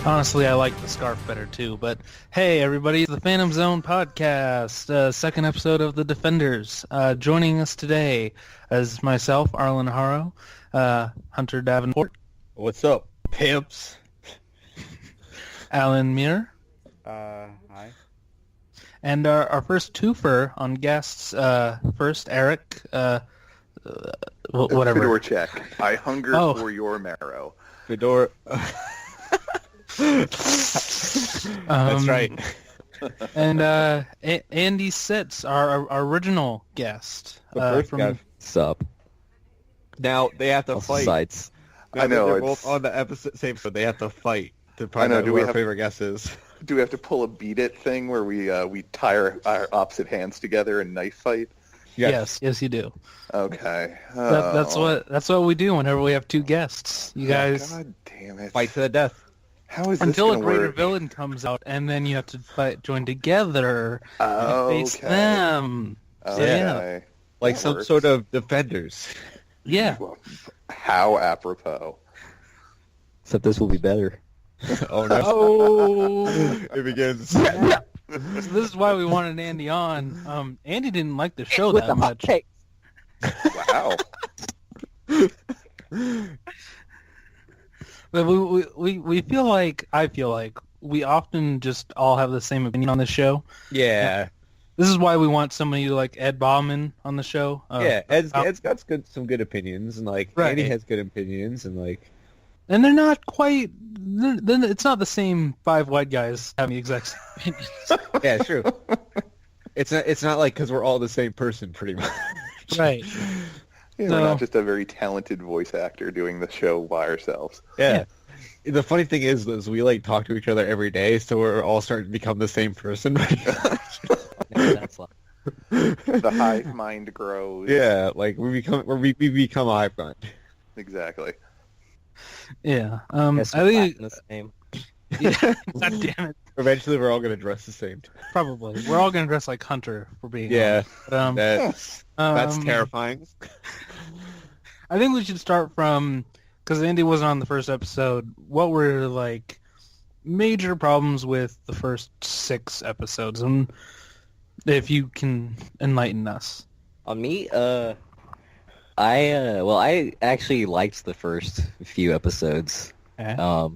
Honestly, I like the scarf better too, but hey everybody, it's the Phantom Zone podcast, second episode of The Defenders. Joining us today is myself, Arlen Haro, Hunter Davenport. What's up, pimps? Alan Muir. Hi. And our first twofer on guests, first Eric, whatever. Fedor check. I hunger for your marrow. Fedor. That's right. And Andy Sitz, our original guest. The first guy. Sup? Now they have to Also fight. sites. I know, They're it's- both on the same episode. They have to fight to find out do who we our have- favorite guest is. Do we have to pull a beat it thing where we tie our opposite hands together and knife fight? Yes, you do. Okay. That's what we do whenever we have two guests. You guys God damn it! Fight to the death. How is this until a gonna greater work? villain comes out, and then you have to join together and face Okay. them. Okay. Like That some works. sort of defenders. Yeah. Well, how apropos. Except this will be better. Oh no! Oh, It begins. so this is why we wanted Andy on. Andy didn't like the show With that the hot much. take. Wow. But we feel like I feel like we often just all have the same opinion on the show. Yeah, This is why we want somebody like Ed Bauman on the show. yeah. Ed's got some good opinions, and like Right. Andy has good opinions, and like And they're not quite. Then it's not the same five white guys having the exact same opinions. yeah, true. It's not like because we're all the same person, pretty much. Right. Yeah, No. We're not just a very talented voice actor doing the show by ourselves. Yeah. The funny thing is we like talk to each other every day, so we're all starting to become the same person. That's like, The hive mind grows. Yeah, like we become a hive mind. Exactly. Yeah. guess I we're think. back in the same. Yeah, God damn it. Eventually, we're all gonna dress the same. Probably. We're all gonna dress like Hunter for being. Yeah, But, that's terrifying. I think we should start from because Andy wasn't on the first episode. What were like major problems with the first 6 episodes, and if you can enlighten us. On me, I actually liked the first few episodes. Okay.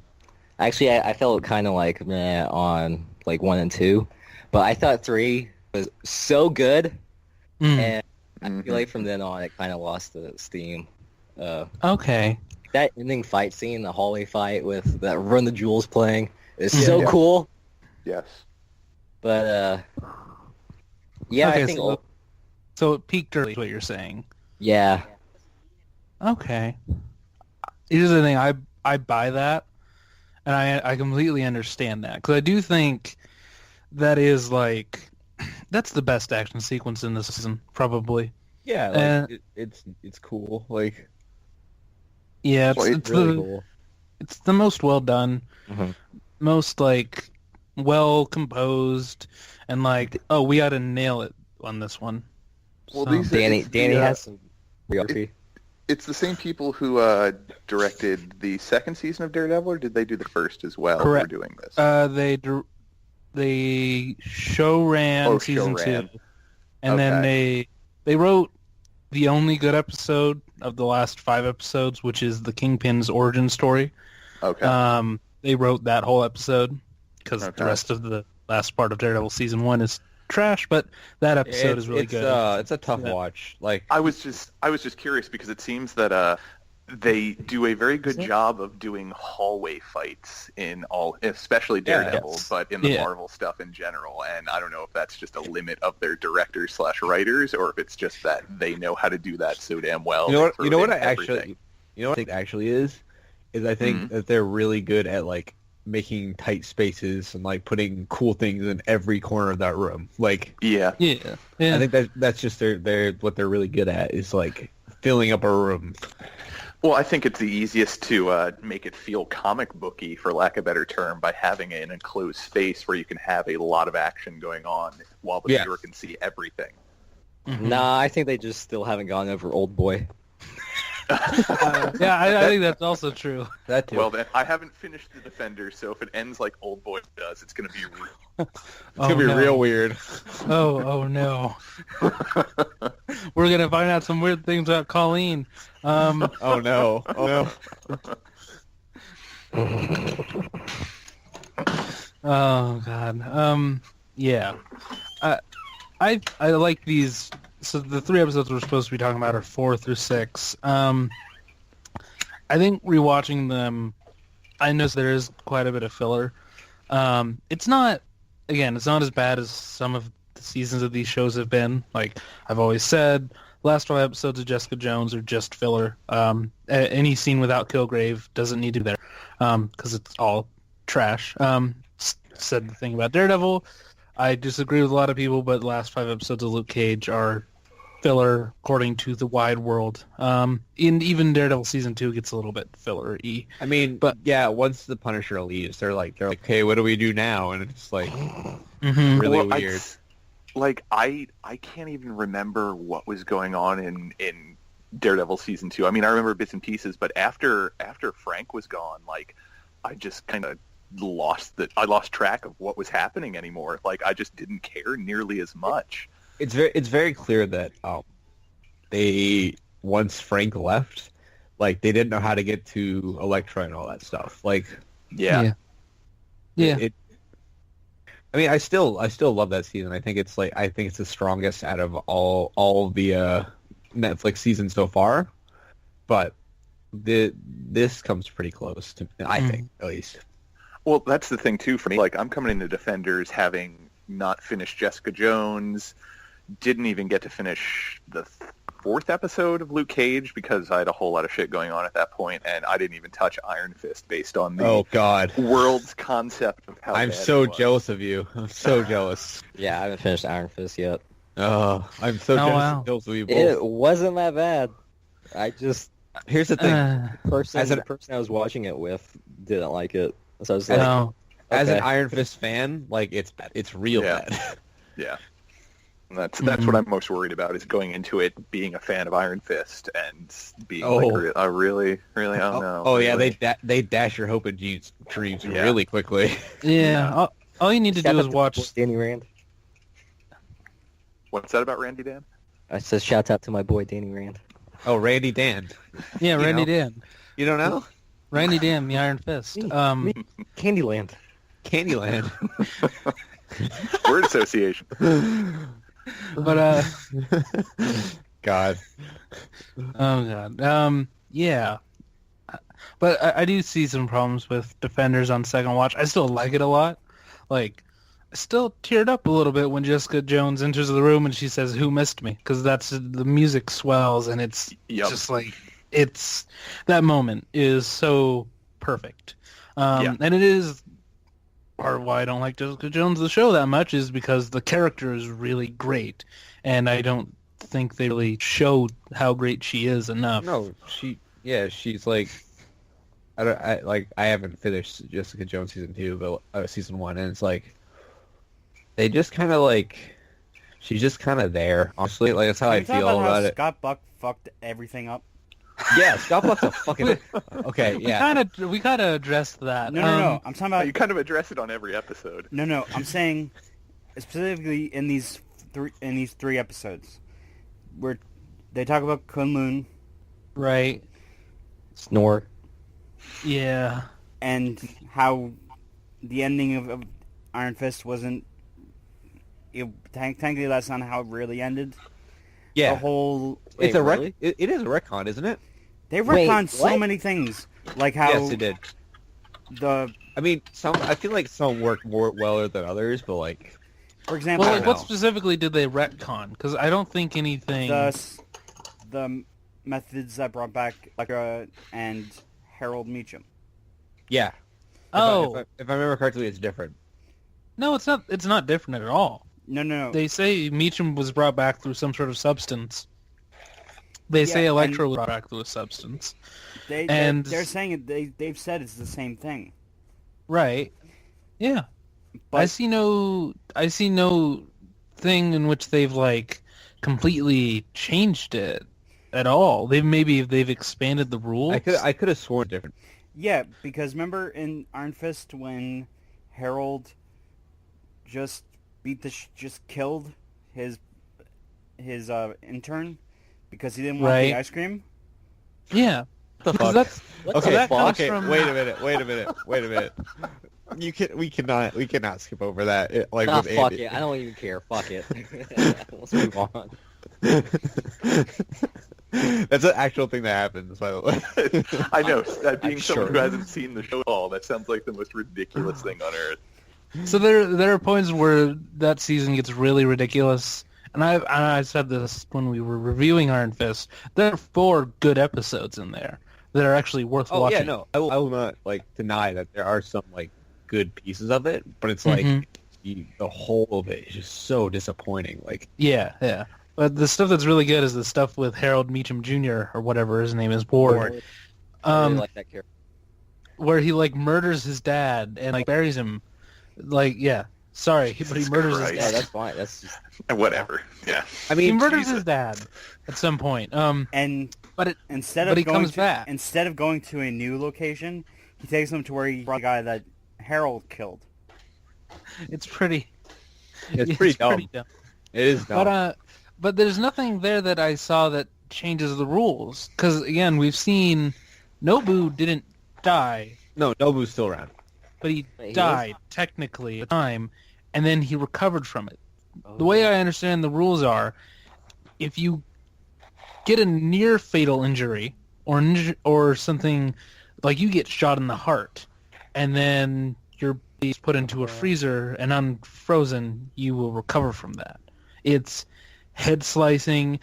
Actually, I felt kind of like meh on like 1 and 2, but I thought 3 was so good, Mm. and I feel like from then on it kind of lost the steam. Okay. That ending fight scene, the hallway fight with that Run the Jewels playing, is Yeah. so Yeah. cool. Yes. But yeah, Okay, I think so it peaked early. Is what you're saying? yeah. Okay. Here's the thing. I buy that, and I completely understand that because I do think that is like that's the best action sequence in this season, probably. Yeah, like it's cool. Like Yeah, Well, it's really the cool. it's the most well done, Mhm. most like well composed, and like we got to nail it on this one. Well, So- these are- Danny it's the, has some choreography. It's the same people who directed the second season of Daredevil, or did they do the first as well? Correct. Who are doing this? They show ran season show-ran. 2, and then Okay. they wrote the only good episode of the last 5 episodes, which is the Kingpin's origin story. Okay. They wrote that whole episode because Okay. the rest of the last part of Daredevil season 1 is trash, but that episode is really good. It's a tough Yeah. watch. Like I was just curious because it seems that they do a very good job of doing hallway fights in all, especially Daredevil, yes. but in the Yeah. Marvel stuff in general. And I don't know if that's just a limit of their directors/writers, or if it's just that they know how to do that so damn well. you know what? they You know throw what? it in I actually, everything. you know what I think actually is I think that they're really good at like making tight spaces and like putting cool things in every corner of that room. Like Yeah. Yeah. I think that's just their what they're really good at is like filling up a room. Well, I think it's the easiest to make it feel comic booky, for lack of a better term, by having an enclosed space where you can have a lot of action going on while the viewer can see everything. Mhm. Nah, I think they just still haven't gone over Old Boy. Yeah, I think that's also true. That too. Well, then I haven't finished the Defenders, so if it ends like Old Boy does, it's gonna be. It's gonna be no. real weird. Oh no. We're gonna find out some weird things about Colleen. Oh no. Oh no. Oh god. Yeah. I like these. So the 3 episodes we're supposed to be talking about are 4 through 6. I think rewatching them, I noticed there is quite a bit of filler. It's not as bad as some of the seasons of these shows have been. Like I've always said, last 5 episodes of Jessica Jones are just filler. Any scene without Kilgrave doesn't need to be there because it's all trash. Said the thing about Daredevil. I disagree with a lot of people, but the last 5 episodes of Luke Cage are filler according to the wide world. Even Daredevil season 2 gets a little bit filler-y. I mean, but yeah, once the Punisher leaves, they're like, hey, what do we do now? And it's like really weird. I can't even remember what was going on in Daredevil season 2. I mean, I remember bits and pieces, but after Frank was gone, like I just kind of lost track of what was happening anymore. Like I just didn't care nearly as much. It's very clear that they once Frank left, like they didn't know how to get to Elektra and all that stuff. Like Yeah. I mean, I still love that season. I think it's the strongest out of all the Netflix seasons so far. But this comes pretty close to, I think, at least. Well, that's the thing too for me. Like I'm coming into Defenders having not finished Jessica Jones, didn't even get to finish the 4th episode of Luke Cage because I had a whole lot of shit going on at that point, and I didn't even touch Iron Fist based on the world's concept of how I'm bad so it was. jealous of you. I'm so jealous. Yeah, I haven't finished Iron Fist yet. Oh, I'm so jealous of you both. It wasn't that bad. Here's the thing. The person I was watching it with didn't like it. So I was like, as an Iron Fist fan, like it's bad. It's real bad. Yeah. And that's what I'm most worried about, is going into it being a fan of Iron Fist and being really, oh no. Oh really? yeah, they dash your hope and dreams really quickly. Yeah. All you need to do is watch Danny Rand. What's that about Randy Dan? I said shout out to my boy Danny Rand. Oh, Randy Dan. Yeah, Randy Dan. You don't know? Randy Dan, the Iron Fist. Candyland. Word association. But God. Oh god. Yeah. But I do see some problems with Defenders on second watch. I still like it a lot. Like, I still teared up a little bit when Jessica Jones enters the room and she says, "Who missed me?" Because the music swells and it's just like that moment is so perfect. And it is part of why I don't like Jessica Jones the show that much, is because the character is really great, and I don't think they really showed how great she is enough. No, she's like, I haven't finished Jessica Jones season 2, but season 1, and it's like they just kind of like, she's just kind of there. Honestly, like that's how I feel about it. Scott Buck fucked everything up. Yeah, Scott Buck's a fucking okay. Yeah, we kind of addressed that. No. I'm talking about you kind of address it on every episode. No. I'm saying specifically in these 3 episodes where they talk about Kunlun, right? Snore. Yeah. And how the ending of Iron Fist wasn't. Technically, that's not how it really ended. Yeah. The whole. It is a retcon, isn't it? They retconned so many things, like how. Yes, it did. I mean, I feel like some worked more well than others, but like, for example, what specifically did they retcon? Because I don't think anything. The methods that brought back Elektra and Harold Meacham. Yeah. If I remember correctly, it's different. No, it's not. It's not different at all. No. They say Meacham was brought back through some sort of substance. They say Elektra was brought back through a substance. They're saying it. They've said it's the same thing. Right. Yeah. But I see no thing in which they've like completely changed it. at all. They've expanded the rules. I could have sworn different. Yeah, because remember in Iron Fist when Harold just just killed his intern because he didn't want the ice cream? Yeah. The Because fuck? that's Okay, that comes Okay, from... wait a minute. We cannot skip over that. Like Ah, with fuck Andy. it. I don't even care. Fuck it. Let's move on. That's an actual thing that happens, by the way. I know. That being I'm someone sure. who hasn't seen the show at all, that sounds like the most ridiculous thing on earth. So there are points where that season gets really ridiculous. And I said this when we were reviewing Iron Fist. There are 4 good episodes in there that are actually worth Oh watching. yeah, no, I will not like deny that there are some like good pieces of it, but it's like Mhm. the whole of it is just so disappointing. Like, Yeah. But the stuff that's really good is the stuff with Harold Meacham Jr. or whatever his name is, Ward. I really like that character. Where he like murders his dad and like buries him. Like, yeah. Sorry, but he Jesus murders Christ. his Yeah, dad. that's fine. That's just Whatever. Yeah. I He mean, murders Jesus. his dad at some point. And But instead but of he going comes to, back. instead of going to a new location, he takes them to where he brought the guy that Harold killed. it's pretty. it's pretty dumb. dumb. It is dumb. But there's nothing there that I saw that changes the rules. Because again, we've seen Nobu didn't die, No, Nobu's still around. but he Wait, he died technically at the time, and then he recovered from it. The way I understand the rules are, if you get a near fatal injury or something like you get shot in the heart, and then you're put into a freezer and unfrozen, you will recover from that. It's head slicing.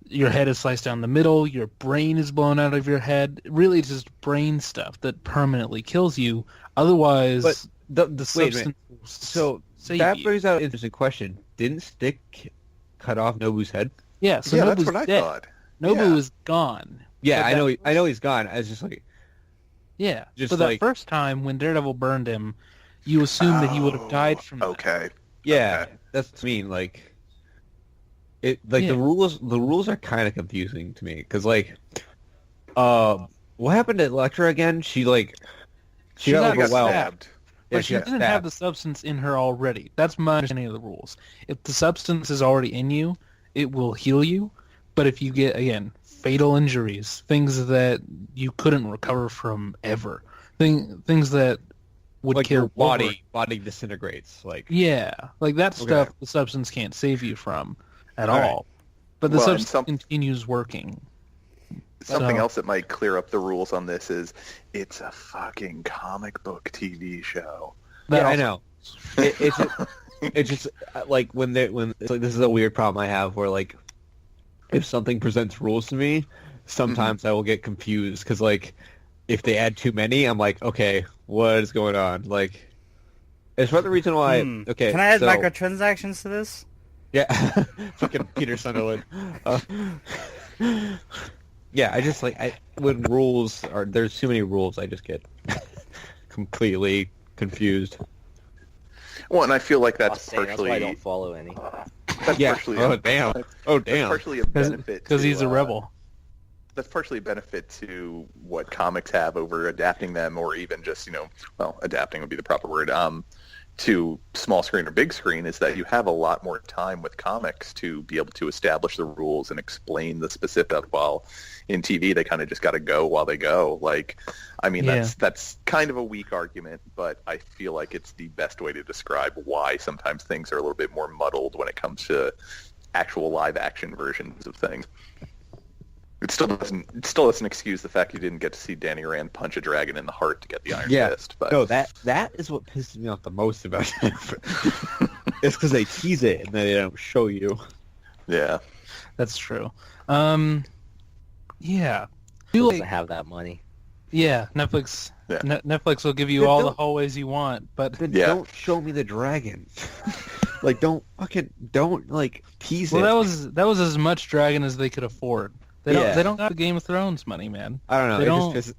Your head is sliced down the middle. Your brain is blown out of your head. Really, it's just brain stuff that permanently kills you. Otherwise, But the wait a substance minute. will So save that you. brings out an interesting question. Didn't Stick cut off Nobu's head? Yeah, so yeah, Nobu's that's what I dead. thought. Nobu Yeah. is gone. Yeah, But I know he's gone. I was just like, Yeah, Just but that like- first time when Daredevil burned him, you assume that he would have died from that. Okay. yeah, Okay. that's what I mean. Like, it like Yeah. the rules are kind of confusing to me because like, what happened to Elektra again? She got She got overwhelmed. stabbed. But Yeah, she got didn't have stabbed. the substance in her already. That's my understanding of the rules. If the substance is already in you, it will heal you. But if you get, again, fatal injuries, things that you couldn't recover from ever, things that would like kill your body disintegrates. Like, Yeah, like that Okay. stuff the substance can't save you from at All right. all. But the Well, and substance continues working. Something So- else that might clear up the rules on this is it's a fucking comic book TV show. That yeah, I also- know. It's just like when it's like this is a weird problem I have where like if something presents rules to me, sometimes I will get confused because like if they add too many, I'm like, okay, what is going on? Like, it's part of the reason why. Okay, Can I add so, microtransactions to this? Yeah, fucking Peter Sunderland. Yeah, I just when rules are there's too many rules, I just get completely confused. Well, and I feel like I'll that's say, that's why I partially don't follow any. that's Yeah. partially Oh damn. Oh that's damn. partially a benefit because he's to, a rebel. That's partially a benefit to what comics have over adapting them, or even just adapting would be the proper word. To small screen or big screen is that you have a lot more time with comics to be able to establish the rules and explain the specific. While in TV, they kind of just got to go while they go. Like, I mean, Yeah. that's kind of a weak argument, but I feel like it's the best way to describe why sometimes things are a little bit more muddled when it comes to actual live action versions of things. It still doesn't excuse the fact you didn't get to see Danny Rand punch a dragon in the heart to get the Iron Yeah. Fist. But No, that is what pisses me off the most about it. It's because they tease it and then they don't show you. yeah, That's true. Yeah. Who Feel doesn't like- have that money? yeah, Netflix. Yeah. Netflix will give you Then all the don't- hallways you want, but Then Yeah. don't show me the dragon. Like don't tease well, it. that was as much dragon as they could afford. They Yeah. don't got the Game of Thrones money, man. I don't know. they It don't- just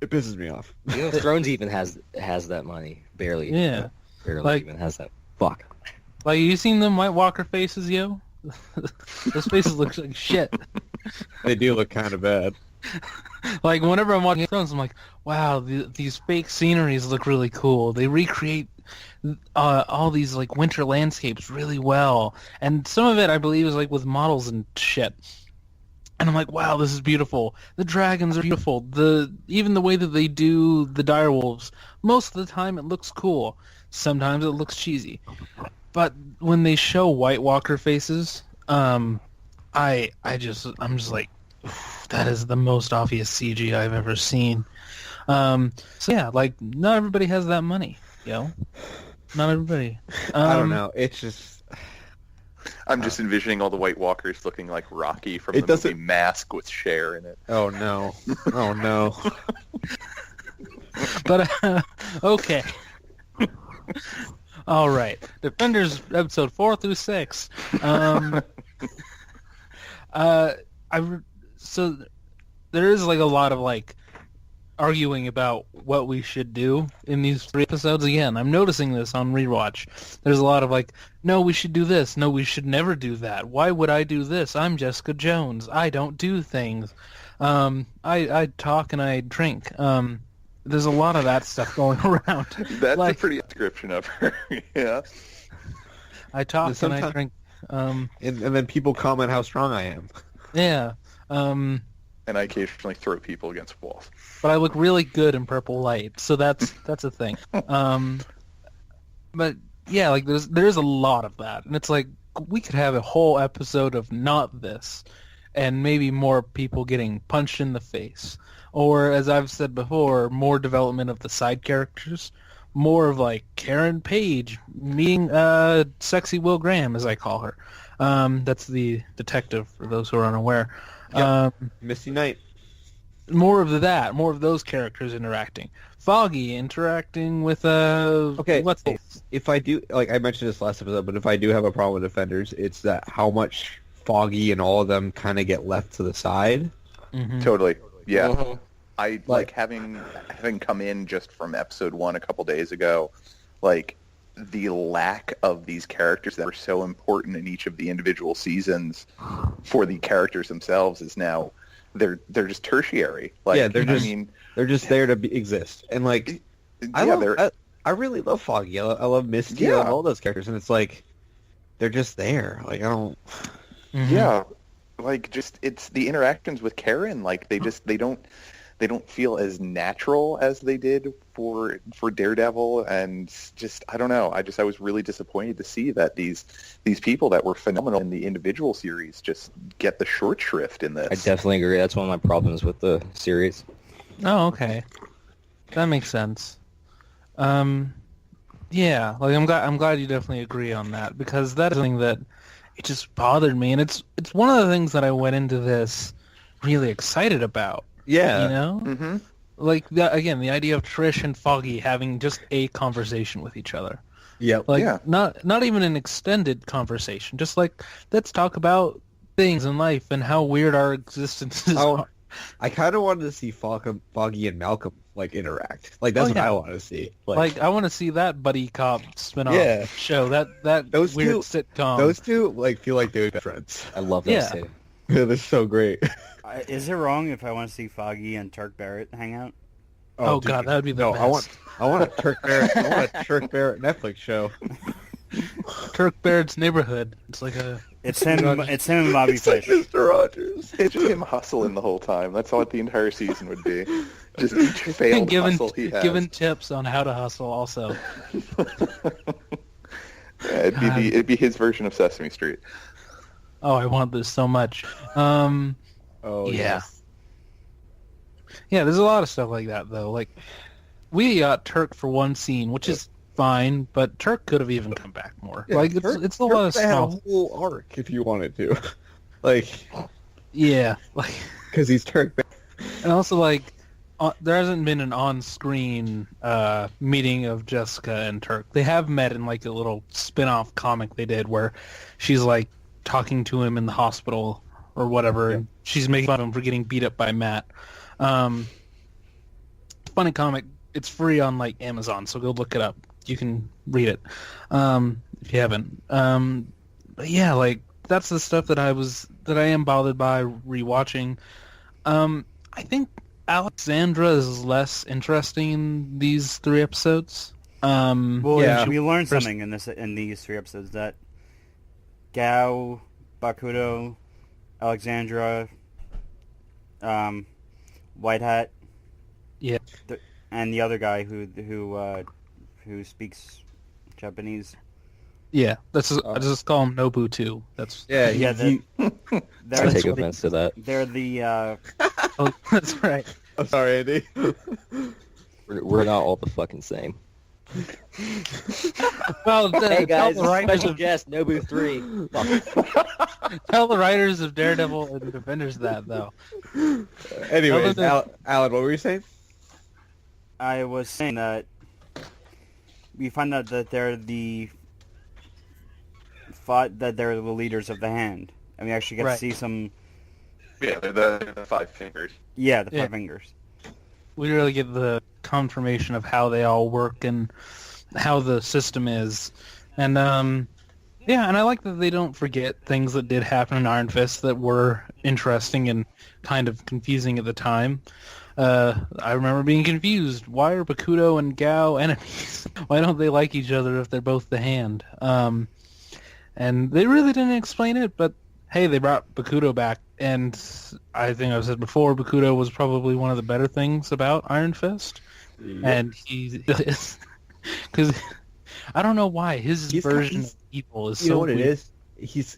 pisses me off. Game of Thrones even has that money. Barely. Yeah. Barely Like- even has that. Fuck. Like, you seen them White Walker faces, yo? Those faces look like shit. They do look kind of bad. Like, whenever I'm watching Thrones, I'm like, wow, these fake sceneries look really cool. They recreate all these, like, winter landscapes really well. And some of it, I believe, is, like, with models and shit. And I'm like, wow, this is beautiful. The dragons are beautiful. Even the way that they do the direwolves, most of the time it looks cool. Sometimes it looks cheesy. But when they show White Walker faces, I'm just like, that is the most obvious CG I've ever seen. So yeah, like, not everybody has that money, yo. Not everybody. I don't know. It's just... I'm just envisioning all the White Walkers looking like Rocky from the movie Mask with Cher in it. Oh, no. Oh, no. But, okay. All right. Defenders episode 4 through 6. So there is, like, a lot of, like, arguing about what we should do in these 3 episodes. Again, I'm noticing this on rewatch. There's a lot of, like, no, we should do this. No, we should never do that. Why would I do this? I'm Jessica Jones. I don't do things. I talk and I drink. There's a lot of that stuff going around. That's like, a pretty description of her. Yeah. I talk and I drink. And then people comment how strong I am. Yeah. And I occasionally throw people against walls. But I look really good in purple light, so that's a thing. But yeah, like there's a lot of that, and it's like we could have a whole episode of not this, and maybe more people getting punched in the face, or as I've said before, more development of the side characters, more of like Karen Page meeting sexy Will Graham, as I call her. That's the detective for those who are unaware. Yep. Misty Knight. More of those characters interacting. Foggy interacting with okay. If I do, like I mentioned this last episode, but if I do have a problem with Defenders, it's that how much Foggy and all of them kind of get left to the side. Mm-hmm. Totally. Yeah. Mm-hmm. I like having come in just from episode 1 a couple days ago, like the lack of these characters that were so important in each of the individual seasons for the characters themselves is now they're just tertiary. Like, yeah, they're just there to exist. And like, I really love Foggy. I love Misty. Yeah. I love all those characters, and it's like they're just there. Like I don't. Mm-hmm. Yeah, like just it's the interactions with Karen. Like they don't feel as natural as they did for Daredevil, and just I don't know. I was really disappointed to see that these people that were phenomenal in the individual series just get the short shrift in this. I definitely agree. That's one of my problems with the series. Oh, okay, that makes sense. Yeah, like I'm glad you definitely agree on that, because that is something that it just bothered me, and it's one of the things that I went into this really excited about. Yeah. You know? Mm-hmm. Like, again, the idea of Trish and Foggy having just a conversation with each other. Yep. Like, yeah. Not even an extended conversation. Just like, let's talk about things in life and how weird our existences are. I kind of wanted to see Foggy and Malcolm, like, interact. Like, that's what I want to see. Like, I want to see that buddy cop spin-off show. That those weird two, sitcom. Those two, like, feel like they would be friends. I love those two. Yeah, they're so great. Is it wrong if I want to see Foggy and Turk Barrett hang out? Oh God, that would be the best. I want a Turk Barrett. I want a Turk Barrett Netflix show. Turk Barrett's Neighborhood. It's like a. It's him. It's him and Bobby Fish. Like Mr. Rogers. It's him hustling the whole time. That's what the entire season would be. Just each failed hustle he has. Giving tips on how to hustle, also. Yeah, it'd be his version of Sesame Street. Oh, I want this so much. Oh yeah. Yes. Yeah, there's a lot of stuff like that though. Like we got Turk for one scene, which is fine, but Turk could have even come back more. Yeah, like it's a lot of stuff. small. Had a whole arc if you wanted to. Like yeah, like because he's Turk. And also like there hasn't been an on-screen meeting of Jessica and Turk. They have met in like a little spin-off comic they did where she's like talking to him in the hospital or whatever, and she's making fun of him for getting beat up by Matt. Funny comic. It's free on like Amazon, so go look it up. You can read it if you haven't. But yeah, like that's the stuff that I was that I am bothered by rewatching. I think Alexandra is less interesting in these 3 episodes. Well, Yeah. we learned something in these 3 episodes that Gao, Bakuto, Alexandra, White Hat, Yeah. and the other guy who speaks Japanese. Yeah, I just call him Nobu too. That's Yeah, Yeah, he- I They're take offense to that. they're the oh, that's right. I'm sorry, Andy. We're not all the fucking same. Well, Hey guys, tell the writers special of, guest Nobu 3. Fuck. tell the writers of Daredevil and Defenders that though. Anyways, Other Alan, what were you saying? I was saying that we find out that they're the leaders of the Hand, and we actually get to Right. see some. Yeah, they're the 5 fingers. Yeah, the Yeah. 5 fingers. We really get the confirmation of how they all work and how the system is, and yeah, and I like that they don't forget things that did happen in Iron Fist that were interesting and kind of confusing at the time. I remember being confused. Why are Bakuto and Gao enemies? Why don't they like each other if they're both the Hand? And they really didn't explain it, but hey, they brought Bakuto back, and I think I've said before, Bakuto was probably one of the better things about Iron Fist, and he is because I don't know why his version of evil is You know so what it weird. is?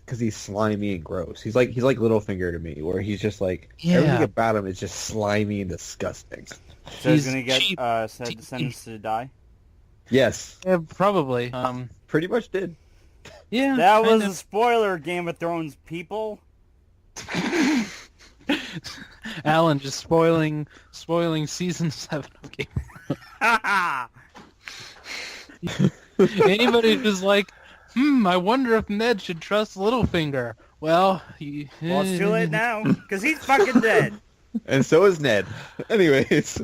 Because he's slimy and gross. He's like Littlefinger to me, where he's just like Yeah. everything about him is just slimy and disgusting. So he's He's gonna get cheap. sentenced to die. Yes, Yeah, probably. pretty much did. Yeah, That kind was a spoiler, Game of Thrones people. of. Alan just spoiling season 7 of Game. Anybody who's like, I wonder if Ned should trust Littlefinger. Well, Well, it's too late now, because he's fucking dead. And so is Ned. Anyways,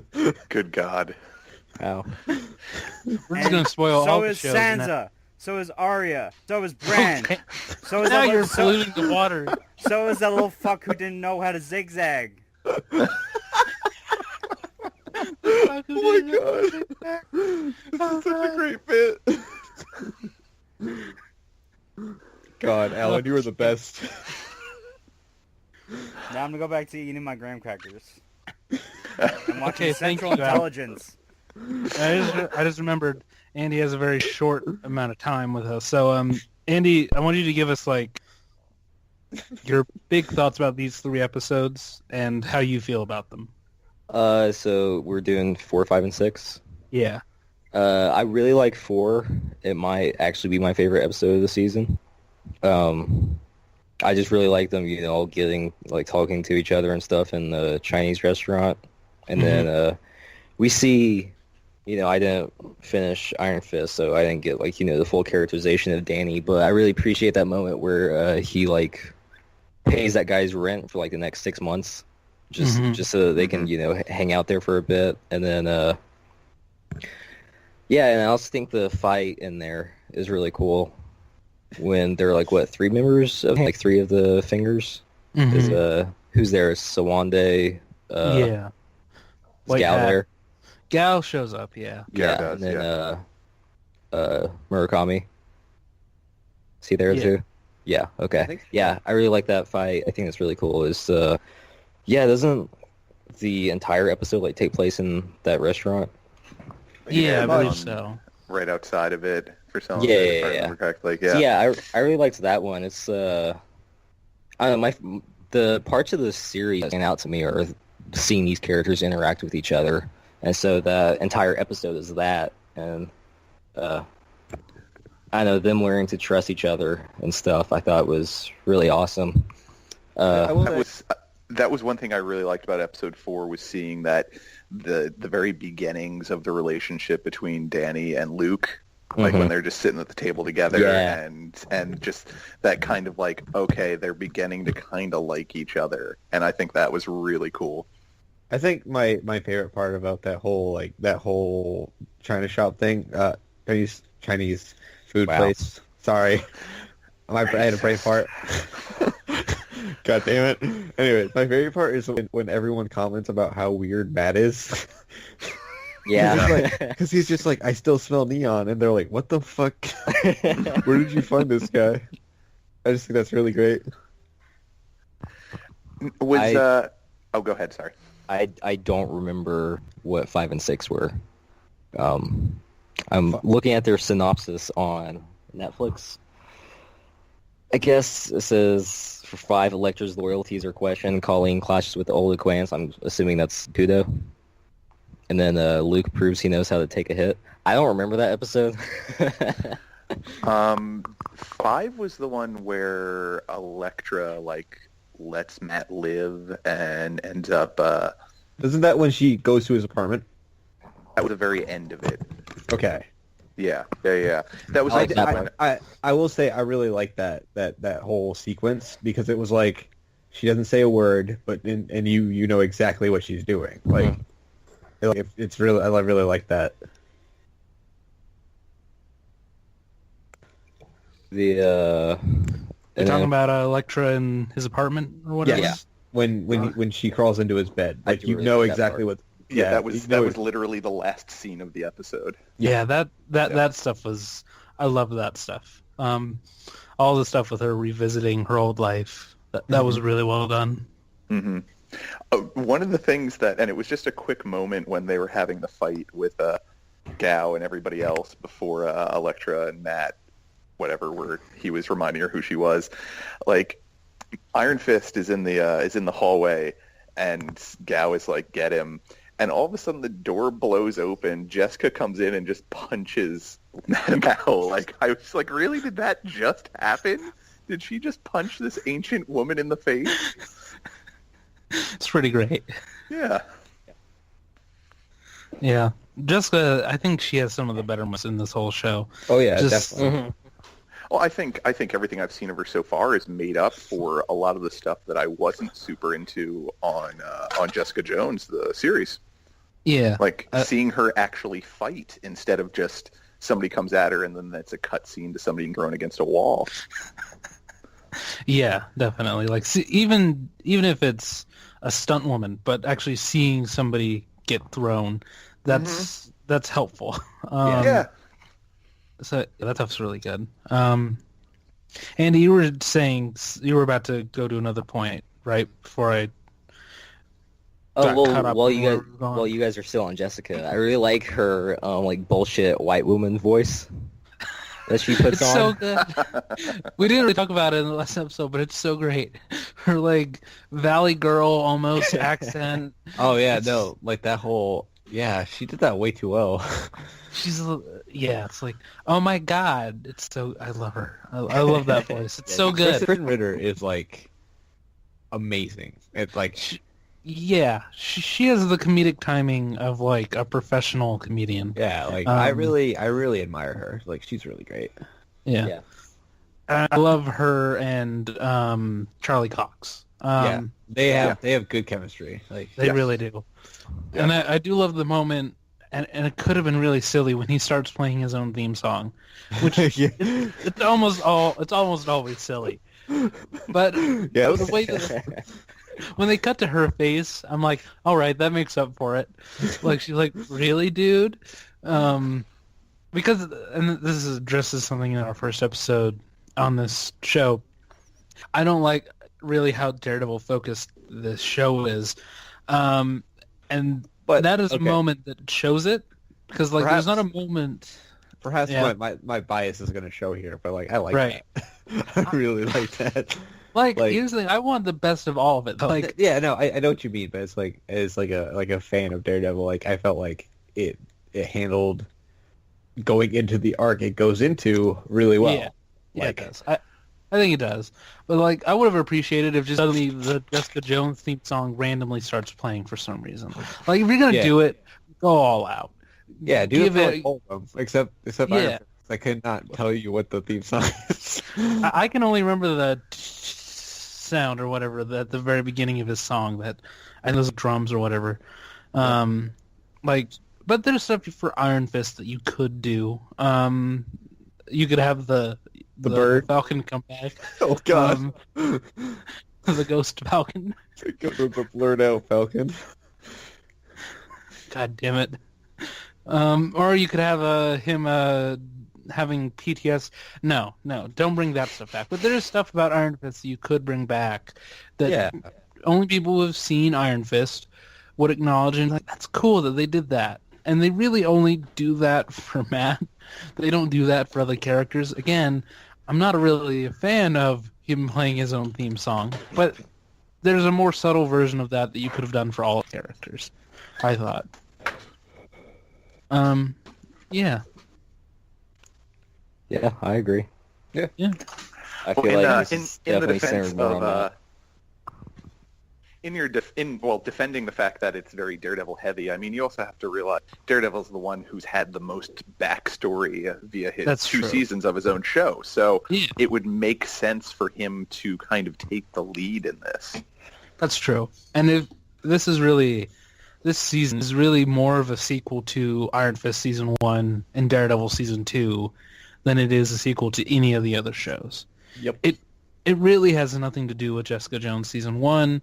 Good God. Wow. We're just gonna spoil so all the is shows. Sansa. So is Arya. So is Bran. Okay. So is Now that you're little, so, polluting the water. so is that little fuck who didn't know how to zigzag. oh my god, this is such a great bit. God, Alan, you were the best. Now I'm gonna go back to eating my graham crackers. I'm watching Okay, thank Central you, Al. Intelligence. I just remembered Andy has a very short amount of time with us. So, Andy, I want you to give us like your big thoughts about these 3 episodes and how you feel about them. So we're doing 4, 5, and 6. Yeah. I really like 4. It might actually be my favorite episode of the season. I just really like them, all getting talking to each other and stuff in the Chinese restaurant, and then we see. I didn't finish Iron Fist, so I didn't get the full characterization of Danny. But I really appreciate that moment where he pays that guy's rent for the next 6 months, just so that they can hang out there for a bit, and then yeah, and I also think the fight in there is really cool when they're 3 members of 3 of the fingers. Is who's there? Sawande. Yeah. Is Gal there? Gal shows up, yeah. Yeah, it does, and then Murakami. Is he there Yeah. too? Yeah. Okay. I think so. Yeah, I really like that fight. I think it's really cool. Doesn't the entire episode take place in that restaurant? Yeah, I but believe so. right outside of it for some Yeah, of it, if yeah, I yeah. remember correctly. So, Yeah. I really liked that one. It's I don't know, the parts of the series that stand out to me are seeing these characters interact with each other, and so the entire episode is that, and I know them learning to trust each other and stuff. I thought was really awesome. That was one thing I really liked about episode 4 was seeing that the very beginnings of the relationship between Danny and Luke, when they're just sitting at the table together, Yeah. and just that kind of okay, they're beginning to kind of like each other, and I think that was really cool. I think my favorite part about that whole China shop thing, Chinese food Wow. place. Sorry, I had a brain fart. God damn it. Anyways, my favorite part is when everyone comments about how weird Matt is. Yeah. Because he's just like, I still smell neon, and they're like, what the fuck? Where did you find this guy? I just think that's really great. Oh, go ahead. Sorry. I don't remember what 5 and 6 were. I'm looking at their synopsis on Netflix. I guess it says for 5, Electra's loyalties are questioned. Colleen clashes with the old acquaintance. I'm assuming that's Kudo. And then Luke proves he knows how to take a hit. I don't remember that episode. 5 was the one where Elektra lets Matt live and ends up. Isn't that when she goes to his apartment? That was the very end of it. Okay. Yeah. That was I will say I really like that whole sequence because it was like she doesn't say a word, but and you know exactly what she's doing. Like it's really I really like that. You're talking about Elektra in his apartment or whatever? Yeah. When she crawls into his bed, like you really know like that exactly part. what. Yeah, that was literally the last scene of the episode. Yeah, that stuff was. I love that stuff. All the stuff with her revisiting her old life. That was really well done. Mm-hmm. One of the things and it was just a quick moment when they were having the fight with Gao and everybody else before Elektra and Matt, whatever, where he was reminding her who she was. Like Iron Fist is in the hallway, and Gao is like, "Get him." And all of a sudden, the door blows open. Jessica comes in and just punches Mao. Like, I was like, really? Did that just happen? Did she just punch this ancient woman in the face? It's pretty great. Yeah. Yeah. Jessica, I think she has some of the better moments in this whole show. Oh yeah, definitely. Well, I think everything I've seen of her so far is made up for a lot of the stuff that I wasn't super into on Jessica Jones, the series. Yeah. Like seeing her actually fight instead of just somebody comes at her and then it's a cut scene to somebody thrown against a wall. Yeah, definitely. Like even if it's a stunt woman, but actually seeing somebody get thrown, that's helpful. Yeah. So that stuff's really good. Andy, you were saying you were about to go to another point, right? Before I while you guys are still on Jessica, I really like her like bullshit white woman voice that she puts it's on. So good. We didn't really talk about it in the last episode, but it's so great. Her like Valley Girl almost accent. Oh yeah, no, like that whole she did that way too well. It's like, oh my god, it's so, I love her. I love that voice. It's so good. Kristen Ritter is like amazing. It's like she has the comedic timing of like a professional comedian. Yeah, like I really admire her. Like she's really great. Yeah. I love her and Charlie Cox. They have good chemistry. Like they really do. Yeah. And I do love the moment. And it could have been really silly when he starts playing his own theme song, which it's almost always silly. But the way that when they cut to her face, I'm like, all right, that makes up for it. Like she's like, really, dude? Because and this addresses something in our first episode on this show. I don't like really how Daredevil focused this show is, But that is a moment that shows it, because like there's not a moment. Perhaps my bias is going to show here, but like I like that. I really like that. Like here's the thing, I want the best of all of it. Like I know what you mean, but it's like a fan of Daredevil, like I felt like it handled going into the arc it goes into really well. Yeah, it does. I think it does. But like I would have appreciated if just suddenly the Jessica Jones theme song randomly starts playing for some reason. Like if you're gonna do it, go all out. Yeah, do it for all of them, except I could not tell you what the theme song is. I can only remember the sound or whatever at the very beginning of his song, that and those drums or whatever. But there's stuff for Iron Fist that you could do. You could have the bird Falcon come back. Oh god. the Ghost Falcon. The blurred out Falcon. God damn it. Or you could have him having PTS. No, don't bring that stuff back. But there's stuff about Iron Fist you could bring back that only people who have seen Iron Fist would acknowledge, and like, that's cool that they did that. And they really only do that for Matt. They don't do that for other characters. Again, I'm not really a fan of him playing his own theme song, but there's a more subtle version of that you could have done for all characters, I thought. Yeah. Yeah, I agree. Yeah. I feel like this in the definitely defense centered more on of that. defending the fact that it's very Daredevil heavy. I mean, you also have to realize Daredevil's the one who's had the most backstory via his That's two true. seasons of his own show. So Yeah. it would make sense for him to kind of take the lead in this. That's true. And if this season is really more of a sequel to Iron Fist Season 1 and Daredevil Season 2 than it is a sequel to any of the other shows. Yep. It really has nothing to do with Jessica Jones Season 1,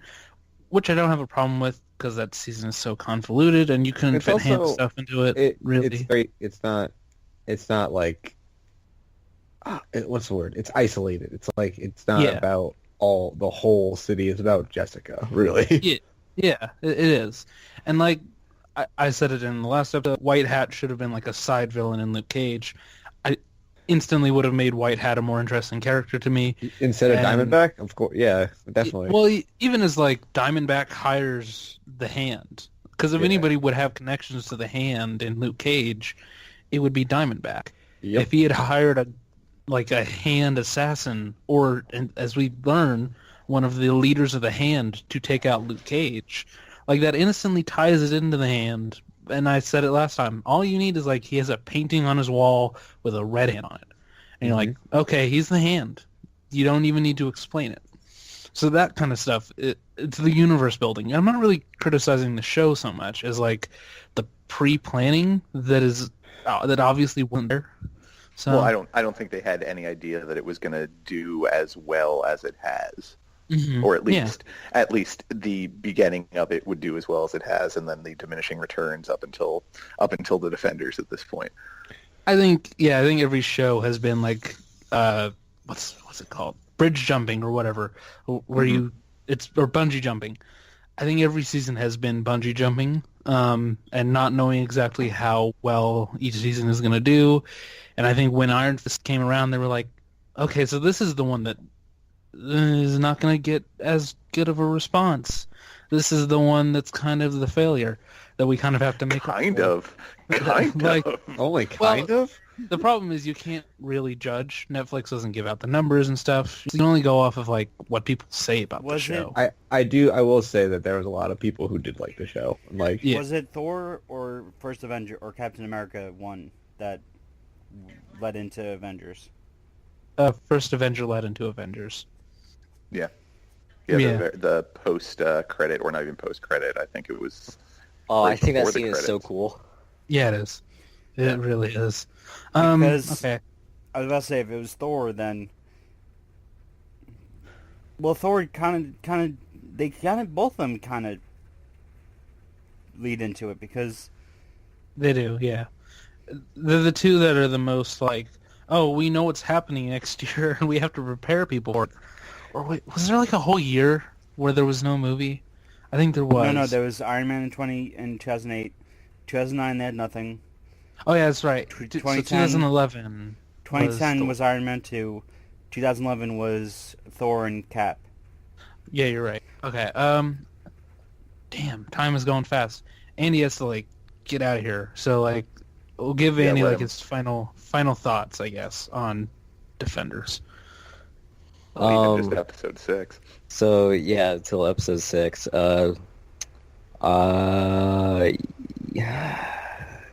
which I don't have a problem with because that season is so convoluted and you couldn't It's fit hand also- stuff into it, really. It's not like what's the word? It's isolated. It's like it's not about the whole city. It's about Jessica, really. Yeah, it is. And like I said it in the last episode, White Hat should have been like a side villain in Luke Cage. I instantly would have made White Hat a more interesting character to me. Instead of And- Diamondback, of course. Yeah, definitely. Well, even as like Diamondback hires the Hand, because if anybody would have connections to the Hand in Luke Cage, it would be Diamondback. Yep. If he had hired a Hand assassin, or and as we learn, one of the leaders of the Hand to take out Luke Cage, like that instantly ties it into the Hand. And I said it last time. All you need is like he has a painting on his wall with a red hand on it, and you're like, okay, he's the Hand. You don't even need to explain it. So that kind of stuff, it's the universe building. I'm not really criticizing the show so much as like the pre-planning that obviously wasn't there. So Well, I don't think they had any idea that it was going to do as well as it has. Mhm. Or at least the beginning of it would do as well as it has, and then the diminishing returns up until the Defenders at this point. I think every show has been like what's it called, bridge jumping or whatever, where or bungee jumping. I think every season has been bungee jumping, and not knowing exactly how well each season is going to do. And I think when Iron Fist came around, they were like, okay, so this is the one that is not going to get as good of a response. This is the one that's kind of the failure that we kind of have to make up Kind for. of. Like, Only kind of? The problem is you can't really judge. Netflix doesn't give out the numbers and stuff. You can only go off of like what people say about the show. I will say that there was a lot of people who did like the show. Like, Yeah. Was it Thor or First Avenger or Captain America 1 that led into Avengers? First Avenger led into Avengers. Yeah. Yeah. The post credit, or not even post credit. I think it was. Oh, I right think that before the scene is so credits. cool. Yeah, it is. It really is. Because Okay. I was about to say, if it was Thor, then Thor kind of both of them kind of lead into it because They do, yeah. They're the two that are the most like, oh, we know what's happening next year and we have to prepare people for it. Or wait, was there like a whole year where there was no movie? I think there was. no, there was Iron Man in 2008, 2009 they had nothing. Oh yeah, that's right. 2010 2011. 2010 was was Iron Man 2, 2011 was Thor and Cap. Yeah, you're right. Okay. Damn, time is going fast. Andy has to like get out of here. So like, we'll give Andy let like him. his final thoughts, I guess, on Defenders. Even just episode 6. So yeah, till episode 6.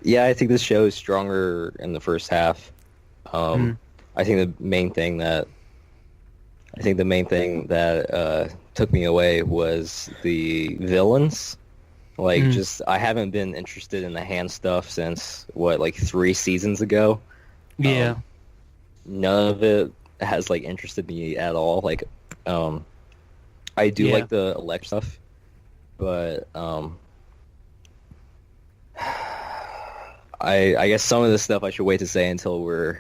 Yeah, I think this show is stronger in the first half. I think the main thing that took me away was the villains. Like, just I haven't been interested in the Hand stuff since like 3 seasons ago. Yeah. None of it has like interested me at all. Like, I I do Yeah. like the elect stuff, but I guess some of this stuff I should wait to say until we're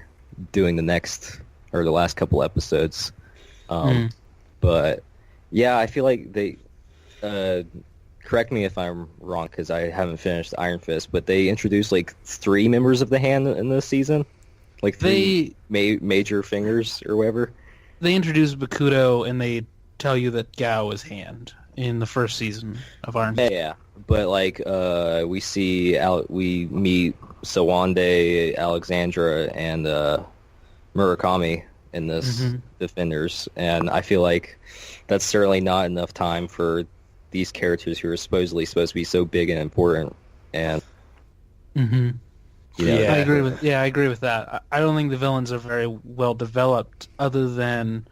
doing the next or the last couple episodes. But yeah, I feel like they correct me if I'm wrong because I haven't finished Iron Fist, but they introduced like 3 members of the hand in this season, like 3 major fingers or whatever. They introduced Bakudo and they tell you that Gao is hand in the first season of Iron Fist. Yeah, but like we meet Sawande, Alexandra, and Murakami in this Defenders, and I feel like that's certainly not enough time for these characters who are supposedly supposed to be so big and important. And Mm-hmm. you know, I agree with that. I don't think the villains are very well developed, other than,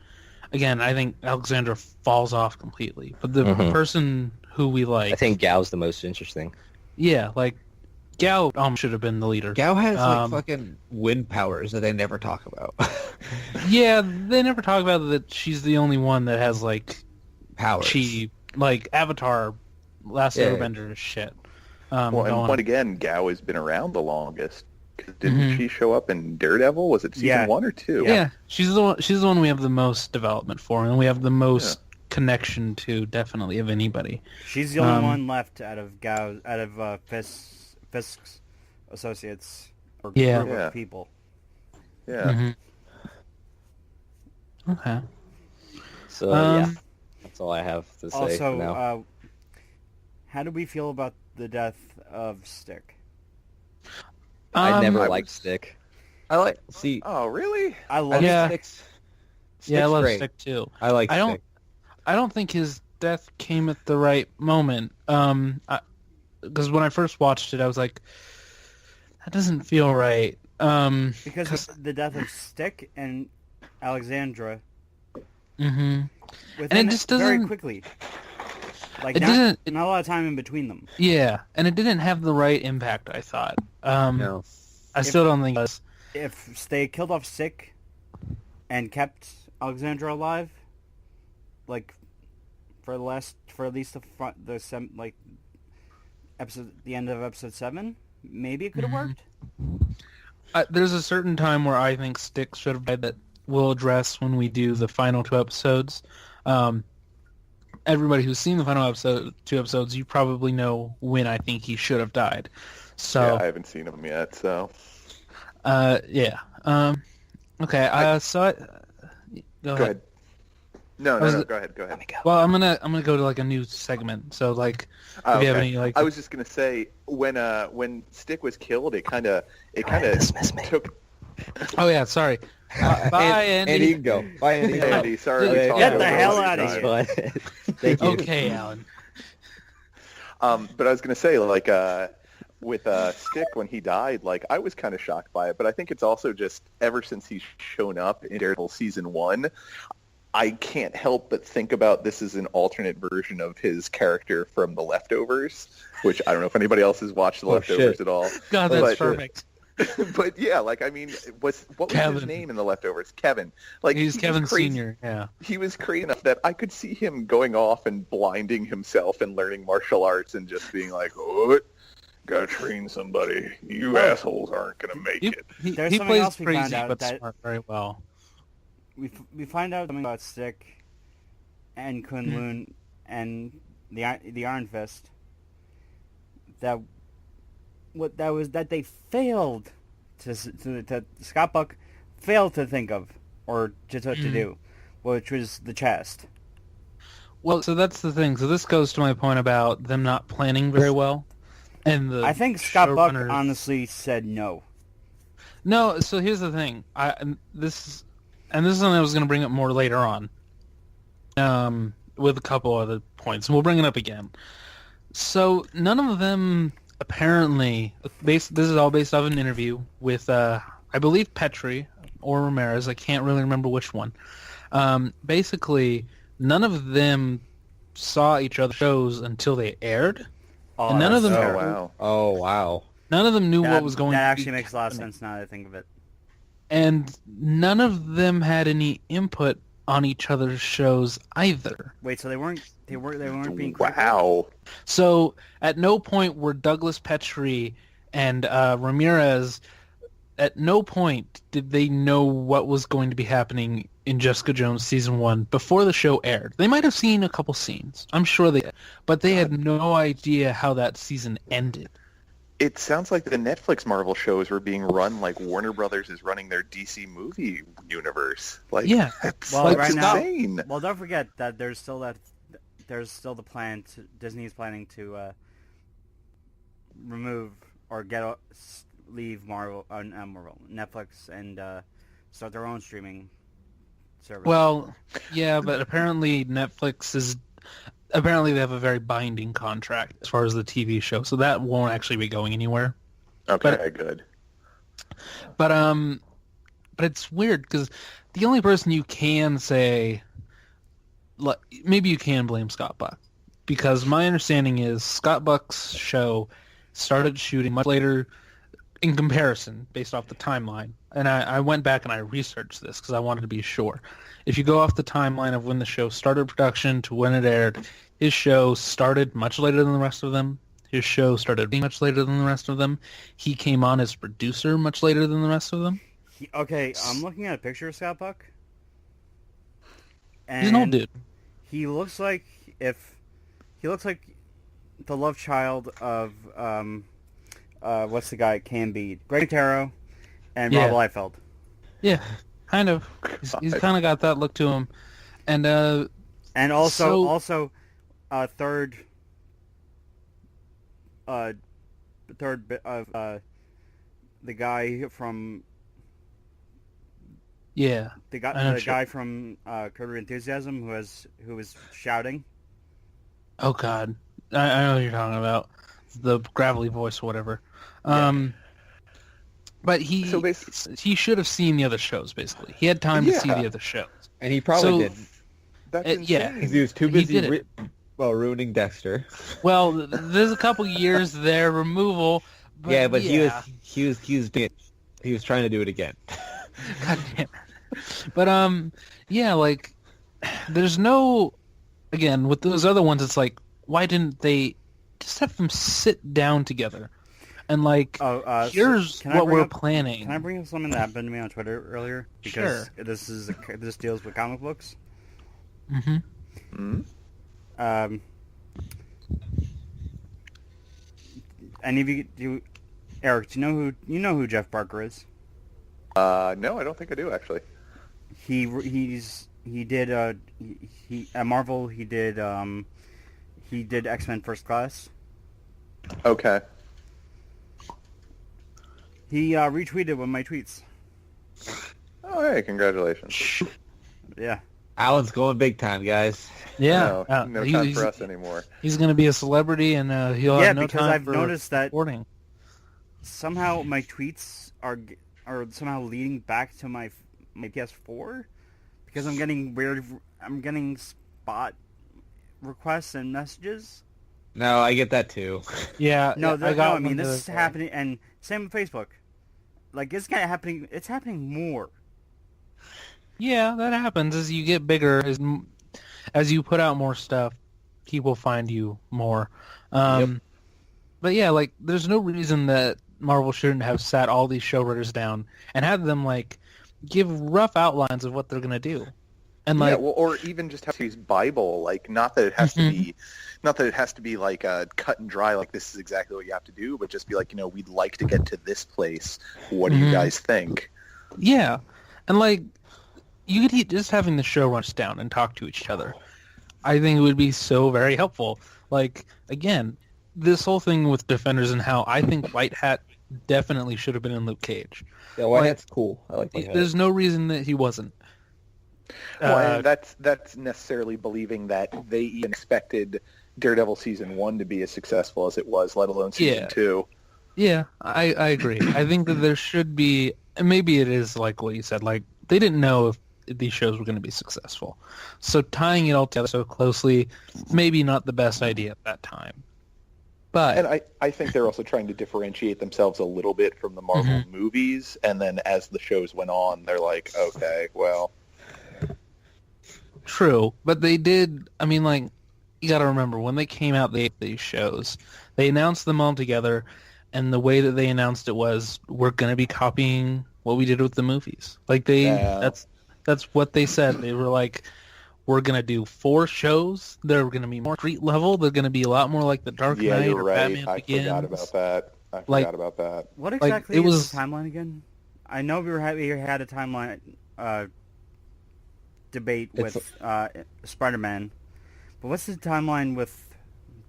again, I think Alexandra falls off completely. But the person who we like, I think Gao's the most interesting. yeah, like Gao should have been the leader. Gao has like fucking wind powers that they never talk about. Yeah, they never talk about that she's the only one that has like Powers. chi, like Avatar, Last Yeah. Airbender shit. Well, and going once again, Gao has been around the longest. 'Cause didn't she show up in Daredevil? Was it season 1 or 2? Yeah, she's the one. She's the one we have the most development for, and we have the most connection to, definitely, of anybody. She's the only one left out of Fisk's associates or group of people. Yeah. Okay. So yeah, that's all I have to say Also, for now. how do we feel about the death of Stick? I never I liked was- Stick. I like see. Oh, really? I love Yeah. Stick's Yeah, I love great. Stick too. I like. I don't- Stick. I don't think his death came at the right moment. Because when I first watched it, I was like, that doesn't feel right. because of the death of Stick and Alexandra Mhm. within just very doesn't- quickly. Like It not, didn't- not a lot of time in between them. Yeah, and it didn't have the right impact, I thought. No. I still don't think it does. If they killed off Stick and kept Alexandra alive, like for at least the episode, the end of episode 7, maybe it could have worked. There's a certain time where I think Stick should have died that we'll address when we do the final 2 episodes. Everybody who's seen the final 2 episodes, you probably know when I think he should have died. So, Yeah, I haven't seen him yet, so... yeah. Okay. Go ahead. No, go ahead. Well, I'm gonna go to like a new segment. So like, if you have any like, I was just gonna say when Stick was killed, it kind of dismiss me. took. oh yeah, sorry. Bye, Andy. Andy, you can go. Bye, Andy. Andy, sorry. Okay. we talked Get the over hell all outta these here. times. Thank you. Okay, Alan. But I was gonna say with Stick when he died, like I was kind of shocked by it, but I think it's also just ever since he's shown up in Daredevil season 1. I can't help but think about this as an alternate version of his character from The Leftovers, which I don't know if anybody else has watched The Leftovers at all. God, that's But- perfect. But yeah, like I mean, what was his Kevin. name in The Leftovers? Kevin. Like He's he was Kevin crazy- Senior. Yeah. He was crazy enough that I could see him going off and blinding himself and learning martial arts and just being like, "What? Gotta train somebody. You assholes aren't gonna make it." He There's something plays else we found crazy out but that- smart very well. We find out something about Stick and Kunlun and the Iron Fist that they failed to Scott Buck failed to think of or to do, which was the chest. Well, so that's the thing. So this goes to my point about them not planning very well. And the I think Scott Buck showrunners- honestly said no. No, so here's the thing. This is something I was going to bring up more later on, with a couple other points, and we'll bring it up again. So none of them apparently. This is all based off an interview with, I believe, Petrie or Ramirez. I can't really remember which one. Basically, none of them saw each other's shows until they aired. Oh, And none of that's them- Oh terrible. wow. Oh wow. None of them knew That, what was going. that to actually be makes a lot of happening. sense now that I think of it. And none of them had any input on each other's shows either. Wait, so they weren't being critical? Wow. So at no point were Douglas Petrie and Ramirez, at no point did they know what was going to be happening in Jessica Jones season 1 before the show aired. They might have seen a couple scenes. I'm sure they did. But they had no idea how that season ended. It sounds like the Netflix Marvel shows were being run like Warner Brothers is running their DC movie universe. Like, Yeah. that's, Well, that's right now- insane. Well, don't forget that there's still the plan Disney's planning to remove or leave Netflix and start their own streaming service. Well, yeah, but apparently apparently they have a very binding contract as far as the TV show, so that won't actually be going anywhere. Okay, good. But it's weird because the only person you can say, maybe you can blame Scott Buck, because my understanding is Scott Buck's show started shooting much later in comparison based off the timeline. And I went back and I researched this because I wanted to be sure. If you go off the timeline of when the show started production to when it aired, his show started much later than the rest of them. His show started being much later than the rest of them. He came on as producer much later than the rest of them. Okay, I'm looking at a picture of Scott Buck. And He's an old dude. He looks like the love child of what's the guy Can Be Greg Taro and Yeah. Rob Liefeld. Yeah, kind of. He's kind of got that look to him. And And also third bit of the guy from yeah, the I'm guy sure. from Curb Your Enthusiasm who was shouting. Oh God, I know what you're talking about. The gravelly voice or whatever. But he should have seen the other shows. Basically, he had time to see the other shows, And he probably did. That's yeah. insane. Because he was too He busy did it. ruining Dexter. Well, there's a couple years there removal. But But he was doing it. He was trying to do it again. God damn it. But yeah, like there's no, again, with those other ones, it's like, why didn't they just have them sit down together and like, here's can I what bring we're up- planning. Can I bring up something that happened to me on Twitter earlier? Because this deals with comic books. Mm-hmm. Any of you, Eric? Do you know who Jeff Parker is? No, I don't think I do actually. He did at Marvel he did X-Men First Class. Okay. He retweeted one of my tweets. Oh, hey, congratulations. Yeah. Alan's going big time, guys. Yeah, No time for us anymore. He's going to be a celebrity, and he'll have no because time I've for noticed that reporting. somehow my tweets are somehow leading back to my PS4 because I'm getting spot requests and messages. No, I get that too. Yeah, I mean this is happening, and same with Facebook. Like it's kind of happening. It's happening more. Yeah, that happens as you get bigger, as you put out more stuff, people find you more. But yeah, like there's no reason that Marvel shouldn't have sat all these showrunners down and had them like give rough outlines of what they're gonna do, and like or even just have to use Bible, like not that it has to be, not that it has to be like cut and dry, like this is exactly what you have to do, but just be like, we'd like to get to this place. What do you guys think? Yeah, and like you could just having the showrunners down and talk to each other. I think it would be so very helpful. Like again, this whole thing with Defenders and how I think White Hat definitely should have been in Luke Cage. Yeah, White Hat's cool. I like White Hat. There's no reason that he wasn't. Well, and that's necessarily believing that they even expected Daredevil season 1 to be as successful as it was, let alone season 2. Yeah, I agree. I think that there should be, and maybe it is like what you said, like they didn't know if these shows were going to be successful. So tying it all together so closely, maybe not the best idea at that time. But And I think they're also trying to differentiate themselves a little bit from the Marvel movies, and then as the shows went on, they're like, okay, well, True, but they did. I mean, like, you got to remember when they came out, these shows, they announced them all together, and the way that they announced it was, we're going to be copying what we did with the movies. Like that's what they said. They were like, we're going to do 4 shows. They're going to be more street level. They're going to be a lot more like The Dark Yeah, Knight you're or right. Batman I Begins. forgot about that. What exactly it is was the timeline again? I know we had a timeline debate with Spider-Man, but what's the timeline with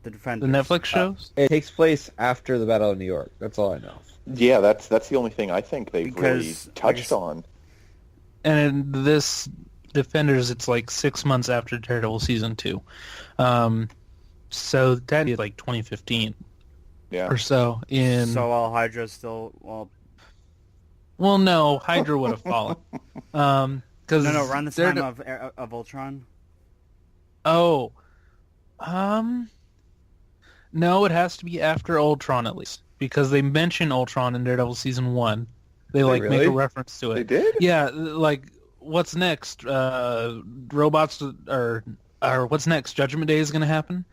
the Defenders? the Netflix shows. It takes place after the Battle of New York. That's all I know. Yeah, that's the only thing I think they've really Because, touched on. And in this Defenders, it's like 6 months after Daredevil season 2. So that'd be like 2015 Yeah. or so. So all Hydra's still Well, no, Hydra would have fallen. Cause no, around the time of Ultron. Oh, no, it has to be after Ultron at least, because they mention Ultron in Daredevil season 1. They like really? make a reference to it. They did? Yeah, like what's next? Robots or what's next? Judgment Day is going to happen,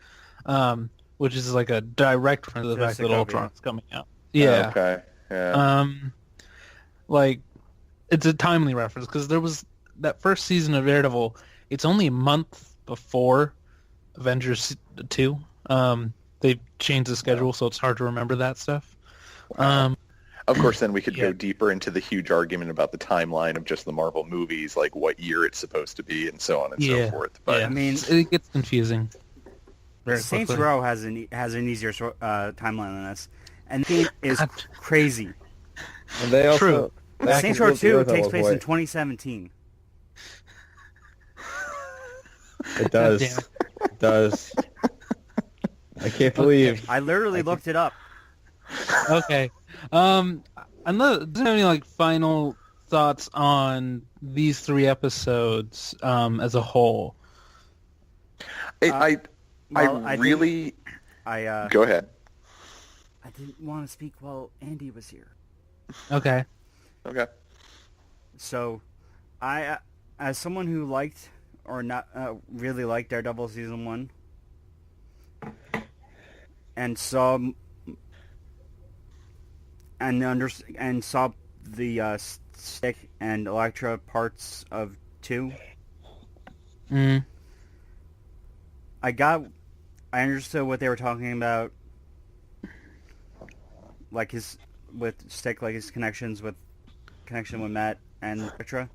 which is like a direct reference to the fact that Ultron's coming out. Yeah. Okay. Yeah. Like it's a timely reference because there was that first season of Daredevil. It's only a month before Avengers 2. They changed the schedule, so it's hard to remember that stuff. Wow. Of course, then we could go deeper into the huge argument about the timeline of just the Marvel movies, like what year it's supposed to be, and so on and so forth. But yeah. I mean, it gets confusing. Saints Row has an easier timeline than us, and the game is crazy. And they also, True. Saints Row 2 takes place in 2017. It does. It does. I can't believe. I literally looked it up. Okay. I'm not. Do you have any like final thoughts on these 3 episodes as a whole? I really. Go ahead. I didn't want to speak while Andy was here. Okay. Okay. So, I, as someone who liked or not really liked Daredevil season 1, and saw saw the Stick and Elektra parts of 2. I understood what they were talking about, like his connection with Matt and Elektra.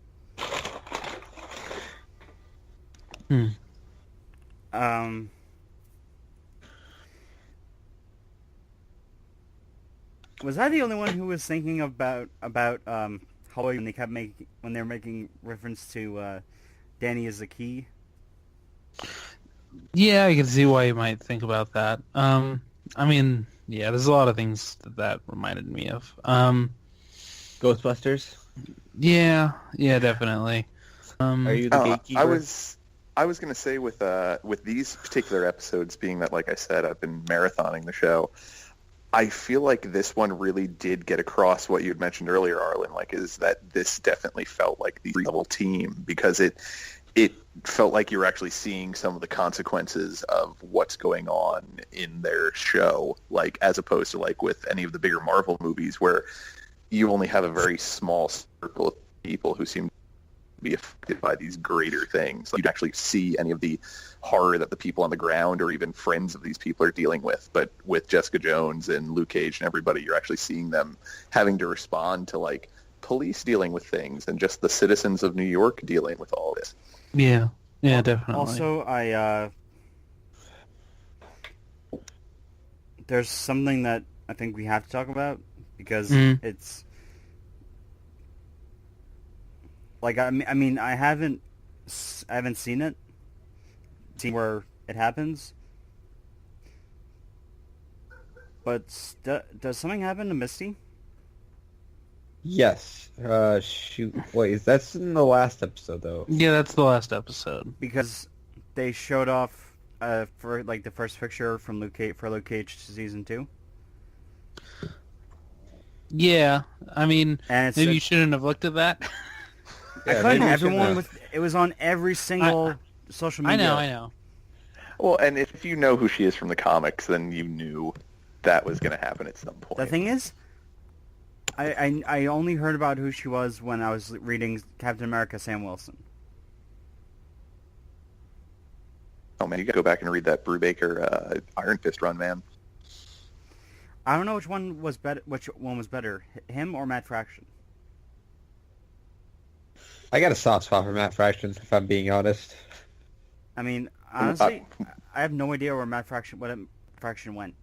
Was I the only one who was thinking about Holly when they were making reference to Danny as the key? Yeah, I can see why you might think about that. I mean, yeah, there's a lot of things that reminded me of. Ghostbusters? Yeah, definitely. Are you the gatekeeper? I was going to say with these particular episodes, being that, like I said, I've been marathoning the show, I feel like this one really did get across what you had mentioned earlier, Arlen, like is that this definitely felt like the level team, because it felt like you were actually seeing some of the consequences of what's going on in their show, like as opposed to like with any of the bigger Marvel movies where you only have a very small circle of people who seem to be affected by these greater things. Like, you don't actually see any of the horror that the people on the ground or even friends of these people are dealing with. But with Jessica Jones and Luke Cage and everybody, you're actually seeing them having to respond to like police dealing with things and just the citizens of New York dealing with all this. Yeah, definitely. Also, there's something that I think we have to talk about because it's like I mean I haven't seen it, where it happens, but does something happen to Misty? Yes. Shoot. Wait, that's in the last episode, though. Yeah, that's the last episode. Because they showed off for like the first picture from Luke Cage season 2. Yeah, I mean, maybe you shouldn't have looked at that. I couldn't. Everyone it was on every single social I media. know, I know. Well, and if you know who she is from the comics, then you knew that was going to happen at some point. The thing is, I only heard about who she was when I was reading Captain America: Sam Wilson. Oh man, you got to go back and read that Brubaker Iron Fist run, man. I don't know which one was better. Which one was better, him or Matt Fraction? I got a soft spot for Matt Fraction, if I'm being honest. I mean, honestly, I have no idea where Matt Fraction went.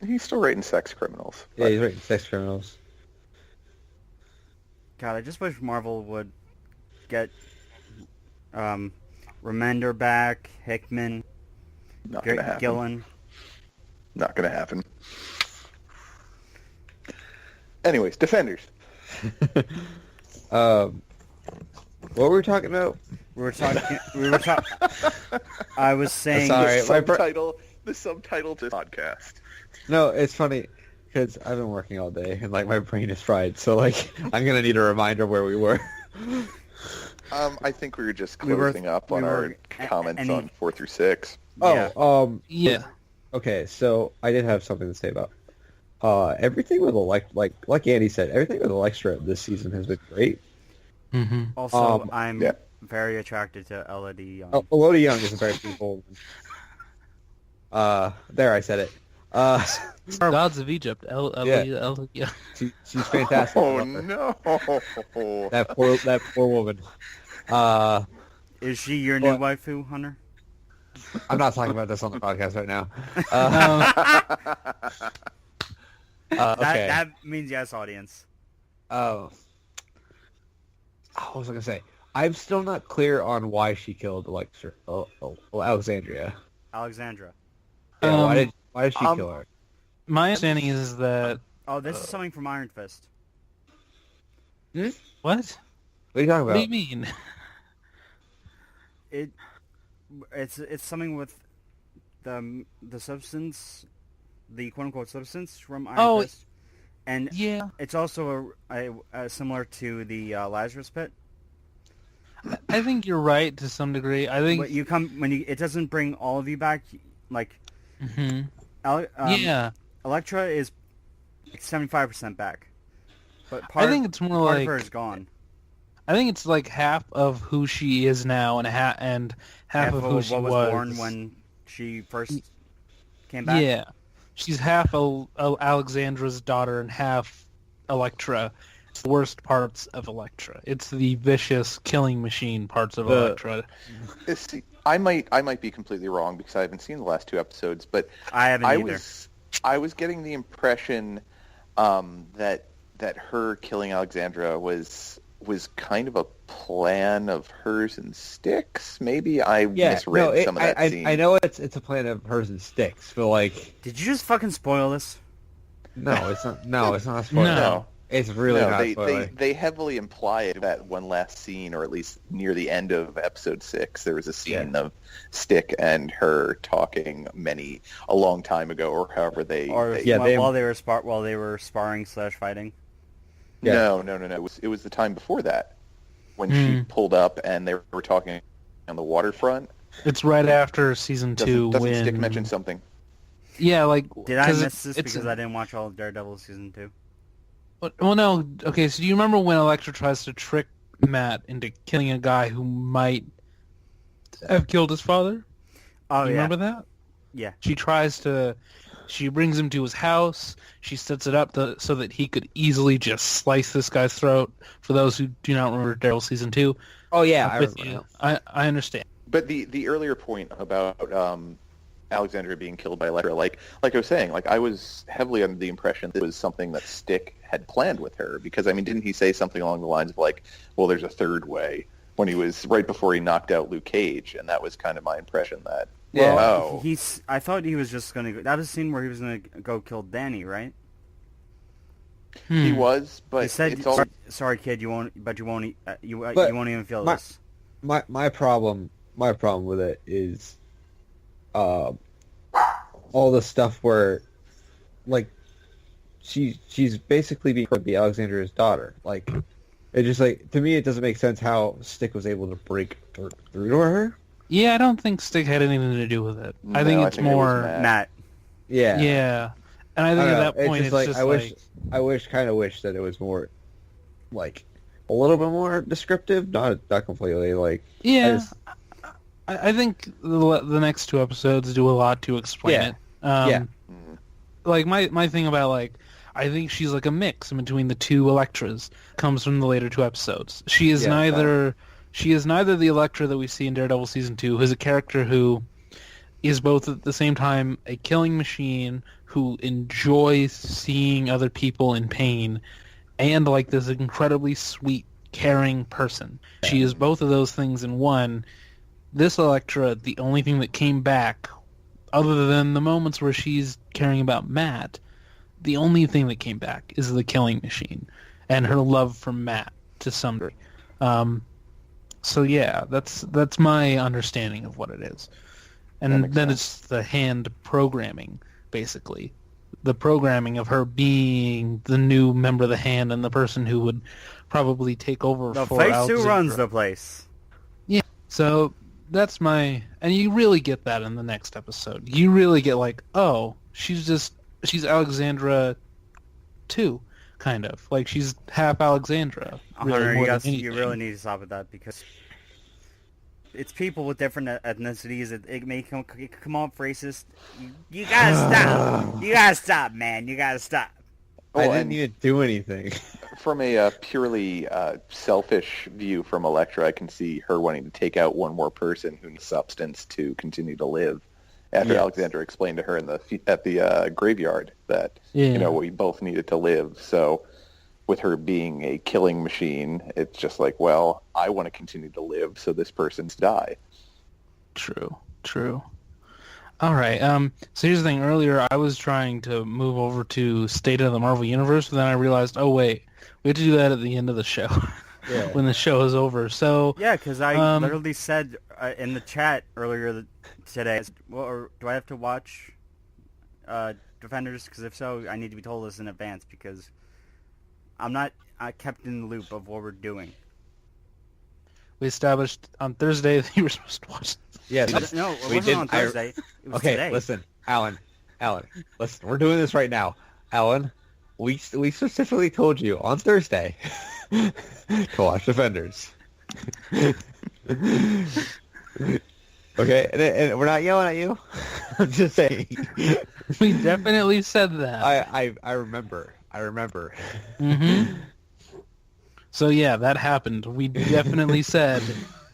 He's still writing sex criminals. Yeah, he's writing sex criminals. God, I just wish Marvel would get Remender back, Hickman, Not going to happen. Gillen. Not going to happen. Anyways, Defenders. What were we talking about? We were talking. I was saying. Sorry. The subtitle to the podcast. No, it's funny because I've been working all day and like my brain is fried. So like I'm gonna need a reminder where we were. I think we were just closing up on our comments on 4 through 6. Yeah. Yeah. Okay, so I did have something to say about everything with like Andy said, everything with Elektra this season has been great. Mm-hmm. Also, I'm very attracted to Elodie Young. Elodie Young is a very beautiful woman. There, I said it. Gods of Egypt. Yeah. She's fantastic. Oh no! That poor woman. Is she your new waifu, Hunter? I'm not talking about this on the podcast right now. Okay. That means yes, audience. What was I gonna say? I'm still not clear on why she killed Alexandria. Alexandra. Yeah, why did she kill her? My understanding is that... Oh, this is something from Iron Fist. What? What are you talking about? What do you mean? It's something with the substance, the quote unquote substance from Iron Fist, and yeah, it's also a similar to the Lazarus Pit. I think you're right to some degree. I think it doesn't bring all of you back. Like, Elektra is 75% back, but I think it's more part like of her is gone. I think it's like half of who she is now and half of who she was born when she first came back. Yeah, she's half Alexandra's daughter and half Elektra. It's the worst parts of Elektra. It's the vicious killing machine parts of Elektra. I might be completely wrong because I haven't seen the last 2 episodes, but I haven't either. I was getting the impression that her killing Alexandra was kind of a plan of hers and Styx. Maybe I misread some of that scene. I know it's a plan of hers and Styx, but like, did you just fucking spoil this? No, it's not. No, it's not a spoiler. No. It's really not a spoiler. They heavily imply that one last scene, or at least near the end of episode 6, there was a scene of Stick and her talking a long time ago, or however while they were sparring / fighting. Yeah. No. It was the time before that when she pulled up and they were talking on the waterfront. It's right after season 2 doesn't Stick mention something? Yeah, like... Did I miss this because I didn't watch all of Daredevil season 2? Well, no. Okay, so do you remember when Elektra tries to trick Matt into killing a guy who might have killed his father? Oh, you remember that? Yeah. She brings him to his house. She sets it up so that he could easily just slice this guy's throat. For those who do not remember Daredevil season 2. Oh yeah, I understand. But the earlier point about Alexandria being killed by Elektra, like I was saying, like I was heavily under the impression that it was something that Stick had planned with her, because I mean, didn't he say something along the lines of like, well, there's a third way, when he was right before he knocked out Luke Cage, and that was kind of my impression that. Yeah. Wow. I thought he was just going to go... That was a scene where he was going to go kill Danny, right? He was, but he said, it's all... Sorry, kid, you won't even feel this. My problem with it is all the stuff where, like, she's basically being Alexandra's daughter. Like, It just like to me, it doesn't make sense how Stick was able to break through to her. Yeah, I don't think Stick had anything to do with it. I think it's it more was Matt. Yeah, Yeah, and I think at that point it's just like kind of wish that it was more, like, a little bit more descriptive, not completely like. Yeah, I think the next 2 episodes do a lot to explain it. Like my thing about like I think she's like a mix in between the 2 Electras comes from the later 2 episodes. She is neither the Elektra that we see in Daredevil season 2, who's a character who is both at the same time a killing machine who enjoys seeing other people in pain and like this incredibly sweet, caring person. She is both of those things in one. This Elektra, the only thing that came back, other than the moments where she's caring about Matt, the only thing that came back is the killing machine and her love for Matt to some degree. So yeah, that's my understanding of what it is. And then it's the hand programming, basically. The programming of her being the new member of the Hand and the person who would probably take over The for place Alexandra. who runs the place. Yeah, so that's my... And you really get that in the next episode. You really get like, oh, she's Alexandra too, kind of. Like, she's half Alexandra. Hunter, more you than you anything. really need to stop with that because it's people with different ethnicities. It may come off racist. You gotta stop. You gotta stop, man. You gotta stop. I didn't even do anything. From a purely selfish view from Elektra, I can see her wanting to take out one more person who needs substance to continue to live. After Alexandra explained to her at the graveyard that we both needed to live, so with her being a killing machine, it's just like, well, I want to continue to live, so this person's die. True. All right. So here's the thing. Earlier, I was trying to move over to State of the Marvel Universe, but then I realized, oh wait, we have to do that at the end of the show, when the show is over. So yeah, because I literally said in the chat earlier today, well, do I have to watch Defenders? Because if so, I need to be told this in advance because I'm not kept in the loop of what we're doing. we established on Thursday that you were supposed to watch. Yes, No, it wasn't on Thursday. It was okay, today. listen, Alan, listen, we're doing this right now. Alan, we specifically told you on Thursday to watch Defenders. Okay, and we're not yelling at you. I'm just saying. We definitely said that. I remember. Mm-hmm. So yeah, that happened. We definitely said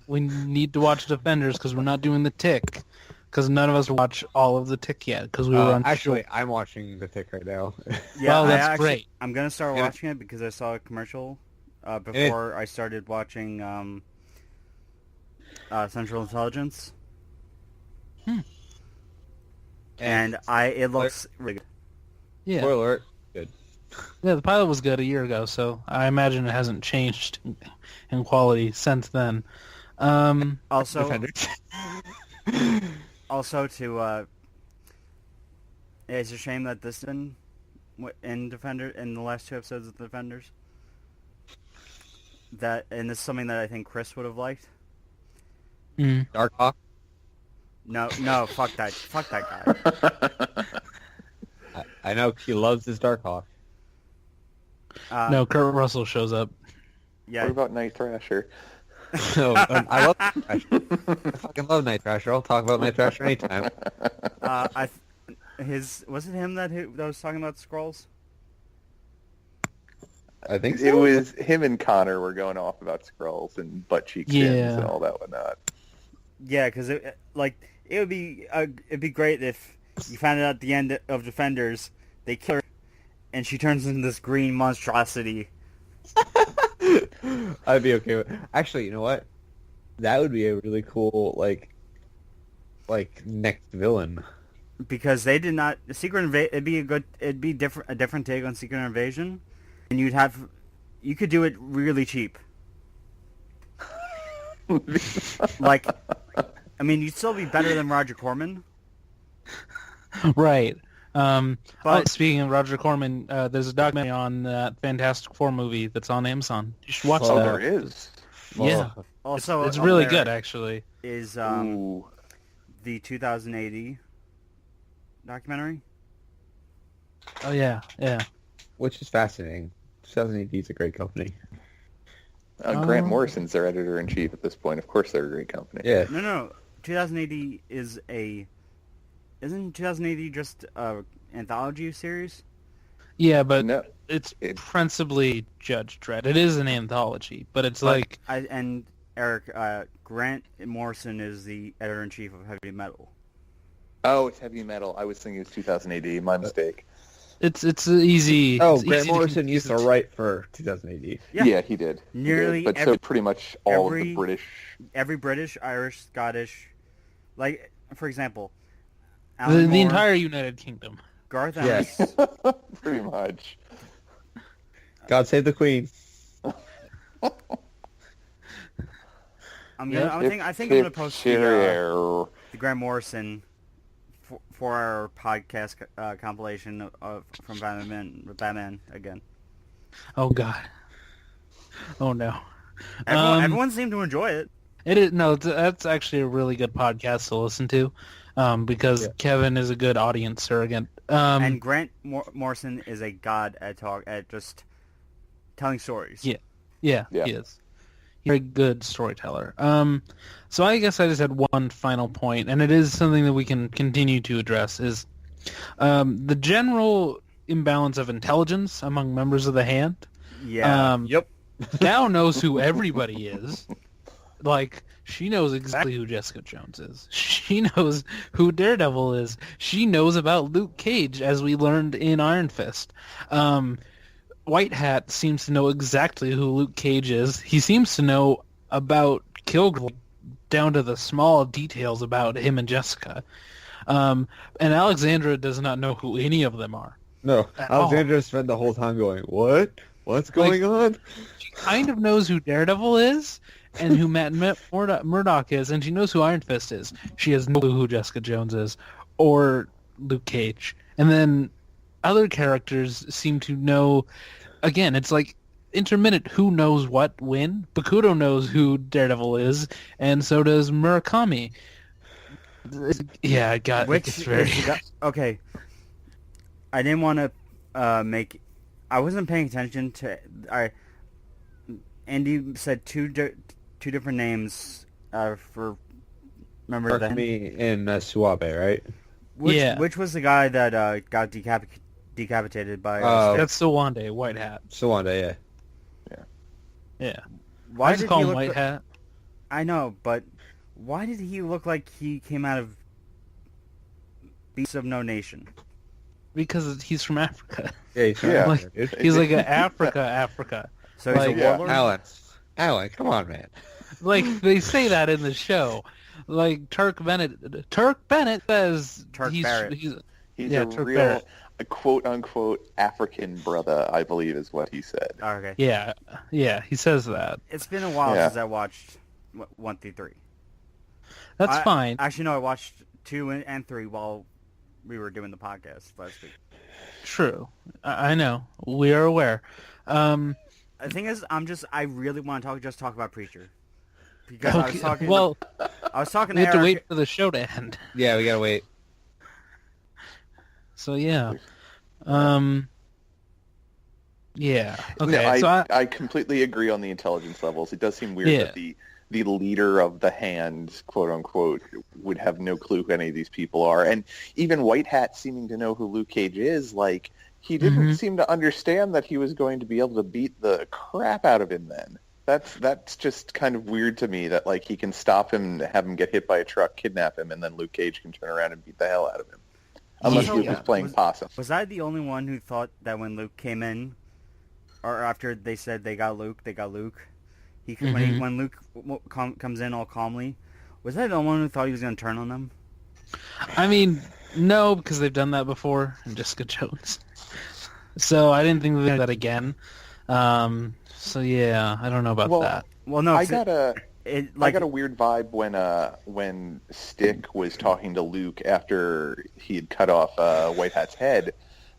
we need to watch Defenders because we're not doing the Tick. Because none of us watch all of the Tick yet because we were on. Actually, I'm watching the Tick right now. Yeah, well, that's great. I'm gonna start watching it because I saw a commercial before I started watching Central Intelligence. And it looks really good. Yeah. Spoiler alert. Good. Yeah, the pilot was good a year ago, so I imagine it hasn't changed in quality since then. Also, Defenders. also to it's a shame that this didn't in the last 2 episodes of Defenders. And this is something that I think Chris would have liked. Darkhawk. No, fuck that guy. I know he loves his Darkhawk. No, Kurt Russell shows up. Yeah. What about Night Thrasher? No, I love Night Thrasher. I fucking love Night Thrasher. I'll talk about Night Thrasher anytime. Was it him that was talking about Skrulls? I think so. It was him and Connor were going off about Skrulls and butt cheek skins and all that whatnot. Yeah, because it'd be great if you found out at the end of Defenders they kill her and she turns into this green monstrosity. I'd be okay with. Actually, you know what? That would be a really cool like next villain. Because they did not Secret Invasion. It'd be a different take on Secret Invasion, and you could do it really cheap. Like, I mean, you'd still be better than Roger Corman. Right. Speaking of Roger Corman, there's a documentary on that Fantastic Four movie that's on Amazon. You should watch Oh, that. there is. Yeah. Also, it's really there good, actually. Is Ooh. the 2080 documentary? Oh yeah, yeah. Which is fascinating. 2080 is a great company. Grant Morrison's their editor-in-chief at this point. Of course they're a great company. Yeah. No. 2080 is Isn't 2080 just a anthology series? Yeah, but No, it's principally Judge Dredd. It is an anthology, but it's And Eric, Grant Morrison is the editor-in-chief of Heavy Metal. Oh, it's Heavy Metal. I was thinking it's 2080. My mistake. it's easy. Oh, it's Grant easy to Morrison confuse used to it. write for 2080. Yeah, he did. Nearly He did. But every- so pretty much all of the British. Every British, Irish, Scottish, like, for example, The Alan Moore, entire United Kingdom. Garth Yes. Ennis, Pretty much. God save the Queen. I think I'm gonna post the Grant Morrison for our podcast compilation from Batman again. Oh God. Oh no. Everyone seemed to enjoy it. It is that's actually a really good podcast to listen to, because Kevin is a good audience surrogate. And Grant Morrison is a god at just telling stories. Yeah, he is. He's a very good storyteller. So I guess I just had one final point, and it is something that we can continue to address, is the general imbalance of intelligence among members of the Hand. Yeah. Yep. Dao knows who everybody is. Like, she knows exactly who Jessica Jones is. She knows who Daredevil is. She knows about Luke Cage, as we learned in Iron Fist. White Hat seems to know exactly who Luke Cage is. He seems to know about Kilgrave down to the small details about him and Jessica. And Alexandra does not know who any of them are. No, At Alexandra spent the whole time going, what? What's going on? She kind of knows who Daredevil is and who Matt Murdock is, and she knows who Iron Fist is. She has no clue who Jessica Jones is or Luke Cage. And then other characters seem to know. Again, it's like intermittent who knows what when. Bakuto knows who Daredevil is, and so does Murakami. Yeah, I got Which it's very... okay. I didn't want to make. I wasn't paying attention to. Andy said two different names for. Remember that? Me and Suabe, right? Which was the guy that got decapitated by? That's Sawande, White Hat. Sawanda, yeah. Yeah. Why I just did call he him look White Hat. I know, but why did he look like he came out of Beasts of No Nation? Because he's from Africa. Yeah, he's from Yeah. Africa, dude. He's like an Africa. So he's Like, a yeah. warlord? Alan, come on, man. Like, they say that in the show. Like, Turk Bennett says Turk he's, Barrett. He's Yeah, a Turk real, Barrett. a quote-unquote African brother, I believe is what he said. Oh, okay. Yeah, he says that. It's been a while Yeah. since I watched 1 through 3. That's fine. Actually, no, I watched 2 and 3 while we were doing the podcast last week. True. I know. We are aware. The thing is, I really want to talk about Preacher. Because I was talking. Well, I was talking we to have to Eric. wait for the show to end. Yeah, we gotta wait. So yeah. Yeah. Okay. No, so I completely agree on the intelligence levels. It does seem weird Yeah. that the leader of the Hand, quote unquote, would have no clue who any of these people are. And even White Hat seeming to know who Luke Cage is, like, he didn't seem to understand that he was going to be able to beat the crap out of him then. That's just kind of weird to me that, like, he can stop him, have him get hit by a truck, kidnap him, and then Luke Cage can turn around and beat the hell out of him. Unless Yeah. Luke was playing possum. Was I the only one who thought that when Luke came in, or after they said they got Luke? When Luke comes in all calmly, was I the only one who thought he was going to turn on them? I mean, no, because they've done that before in Jessica Jones. So I didn't think they'd do that again. So yeah, I don't know about that. Well, no, I gotta I got a weird vibe when Stick was talking to Luke after he had cut off White Hat's head.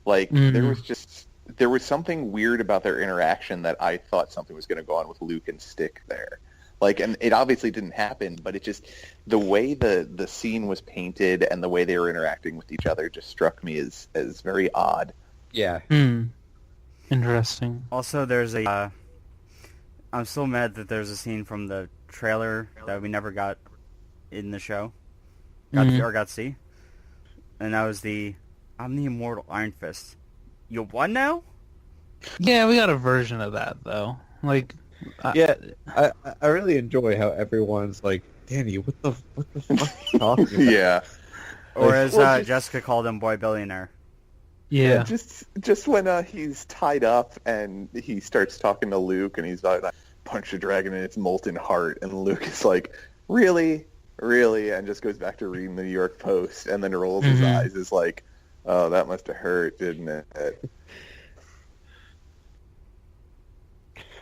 Like there was something weird about their interaction that I thought something was going to go on with Luke and Stick there. Like, and it obviously didn't happen, but it just, the way the scene was painted and the way they were interacting with each other just struck me as very odd. Yeah. Interesting. Also, there's I'm so mad that there's a scene from the trailer that we never got in the show. Got to see. And that was I'm the immortal Iron Fist. You what now? Yeah, we got a version of that, though. Like... I really enjoy how everyone's like, Danny, what the fuck are you talking about? Yeah. Or as Jessica called him, boy billionaire. Yeah. Just when he's tied up and he starts talking to Luke and he's like, punch a dragon in its molten heart, and Luke is like, really? Really? And just goes back to reading the New York Post and then rolls his eyes, is like, oh, that must have hurt, didn't it?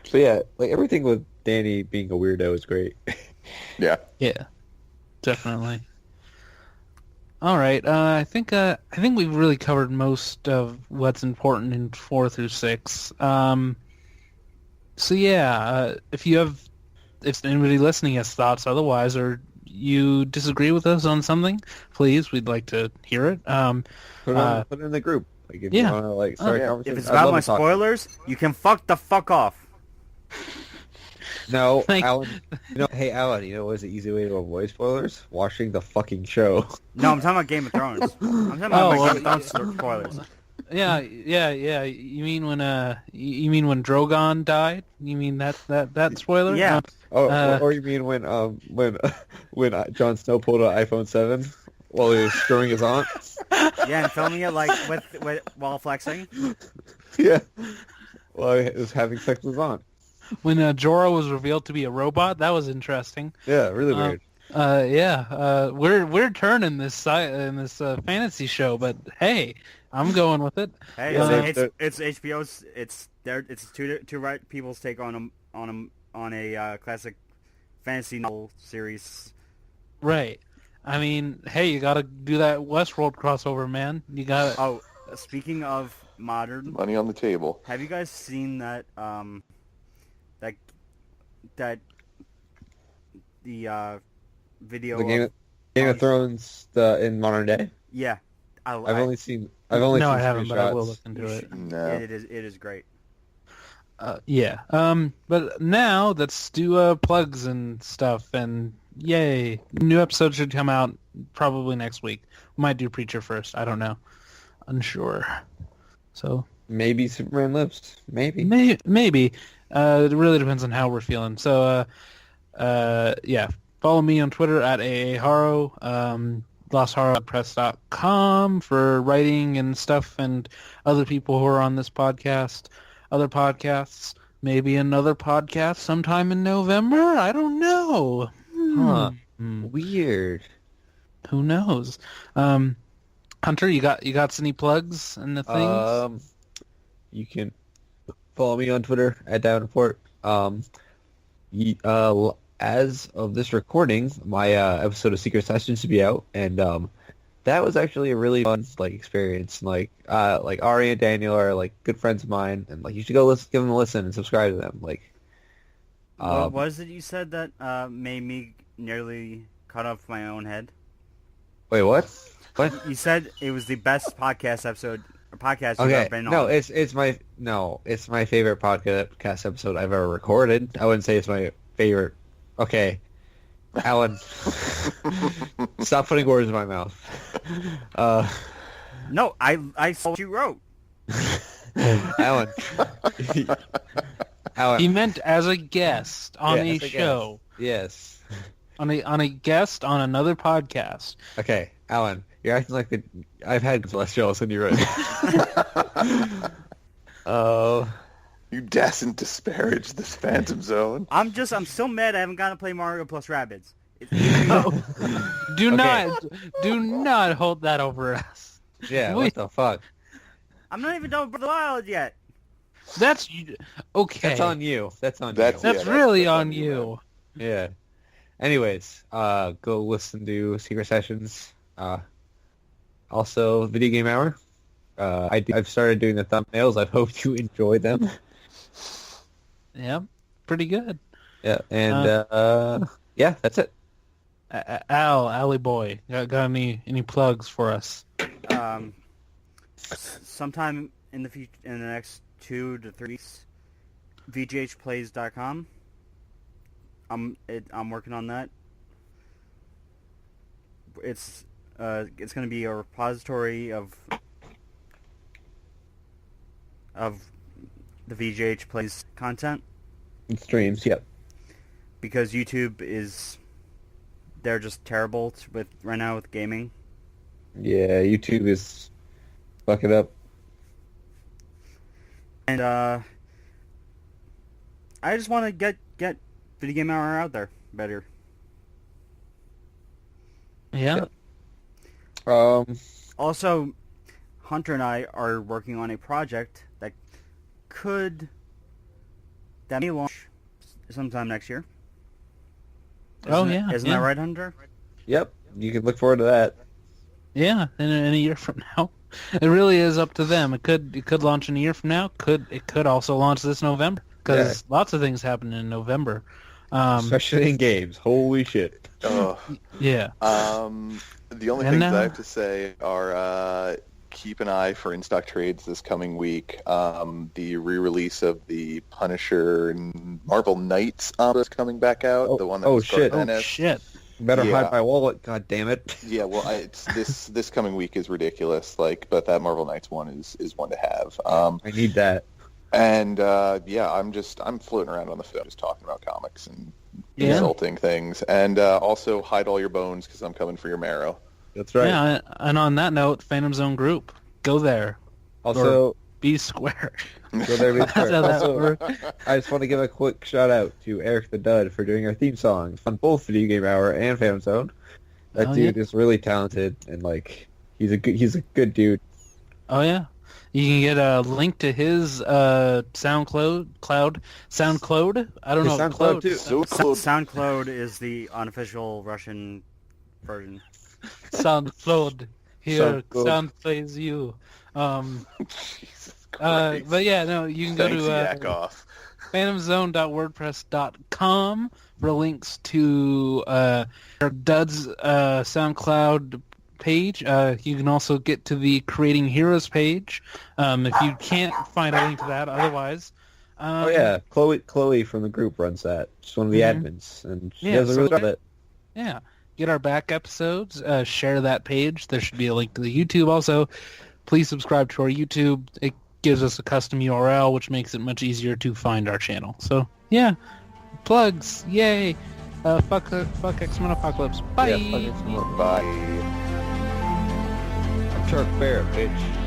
So yeah, like everything with Danny being a weirdo is great. Yeah. Yeah. Definitely. All right. I think we've really covered most of what's important in 4 through 6. So yeah, if anybody listening has thoughts otherwise, or you disagree with us on something, please, we'd like to hear it. Put it in the group. Like if you want to like start a conversation. If it's about my spoilers, you can fuck the fuck off. No, Alan. Hey, Alan. You know what's the easy way to avoid spoilers? Watching the fucking show. No, I'm talking about Game of Thrones. I'm talking about Game of Thrones spoilers. Yeah. You mean when Drogon died? You mean that spoiler? Yeah. Or you mean when Jon Snow pulled an iPhone 7 while he was screwing his aunt? Yeah, and filming it like with while flexing. Yeah. While he was having sex with his aunt. When Jorah was revealed to be a robot, that was interesting. Yeah, really weird. We're turning this fantasy show, but hey, I'm going with it. Hey, it's HBO's. It's two right people's take on a classic fantasy novel series. Right. I mean, hey, you got to do that Westworld crossover, man. You got to. Oh, speaking of modern, money on the table. Have you guys seen that? That the video. The Game of Thrones in modern day. Yeah, I've only seen. I haven't, but I will look into it. No. It is great. Yeah. But now let's do plugs and stuff, and yay, new episode should come out probably next week. We might do Preacher first. I don't know. Unsure. So maybe Superman Lives. Maybe. Maybe. It really depends on how we're feeling. So, yeah. Follow me on Twitter at AAHaro, losthorror.press.com for writing and stuff, and other people who are on this podcast, other podcasts, maybe another podcast sometime in November. I don't know. Weird. Who knows? Hunter, you got any plugs and the things? You can follow me on Twitter at Davenport. As of this recording, my episode of Secret Sessions should be out, and that was actually a really fun experience. Like Ari and Daniel are good friends of mine, and you should go give them a listen and subscribe to them. What was it you said that made me nearly cut off my own head? Wait, what? What? You said it was the best podcast episode or podcast you've ever been on. No, it's my favorite podcast episode I've ever recorded. I wouldn't say it's my favorite. Okay, Alan, stop putting words in my mouth. No, I saw what you wrote. Alan. He meant as a guest on a show. Yes. On a guest on another podcast. Okay, Alan, you're acting like I've had less jealous than you right. Oh. You dasn't disparage this Phantom Zone. I'm so mad I haven't gotten to play Mario plus Rabbids. Do not hold that over us. Yeah, what the fuck? I'm not even done with Breath of the Wild yet. That's okay. That's on you. That's really on you. Yeah. Anyways, go listen to Secret Sessions. Also, Video Game Hour. I've started doing the thumbnails. I hope you enjoy them. Yeah, pretty good. Yeah, and yeah, that's it. Alley Boy, got any plugs for us? Sometime in the future, in the next 2 to 3 weeks, VGHplays.com. I'm working on that. It's going to be a repository of the VGH Plays content. And streams, yep. Because YouTube they're just terrible right now with gaming. Yeah, YouTube is fucking up. And I just want to get Video Game Hour out there better. Yeah. Also, Hunter and I are working on a project that may launch sometime next year. Isn't that right, Hunter? Yep, you can look forward to that. Yeah, in a year from now. It really is up to them. It could launch in a year from now. It could also launch this November because lots of things happen in November. Especially in games. Holy shit. Oh. Yeah. The only things I have to say are keep an eye for in-stock trades this coming week. The re-release of the Punisher and Marvel Knights is coming back out. The one that was shit. Oh shit. Better hide my wallet, god damn it. Yeah, well, it's this coming week is ridiculous. But that Marvel Knights one is one to have. I need that. And I'm floating around on the field, just talking about comics and insulting things. And also hide all your bones because I'm coming for your marrow. That's right. Yeah, and on that note, Phantom Zone Group, go there. Also, be square. Go there, be square. How that Also, work? I just want to give a quick shout out to Eric the Dud for doing our theme songs on both Video Game Hour and Phantom Zone. That dude is really talented and he's a good dude. Oh yeah. You can get a link to his SoundCloud. I don't know. SoundCloud too. SoundCloud is the unofficial Russian version. SoundCloud. Here, sound plays you. Jesus Christ. But yeah, no, you can go to phantomzone.wordpress.com for links to Dud's SoundCloud page. You can also get to the Creating Heroes page if you can't find a link to that otherwise. Chloe from the group runs that. She's one of the admins, and she does a really good job at it. Yeah. Get our back episodes, share that page. There should be a link to the YouTube also. Please subscribe to our YouTube. It gives us a custom URL, which makes it much easier to find our channel. So, yeah. Plugs. Yay. Fuck X-Men Apocalypse. Bye. Yeah, fuck X-Men. Bye. Shark Bear, bitch.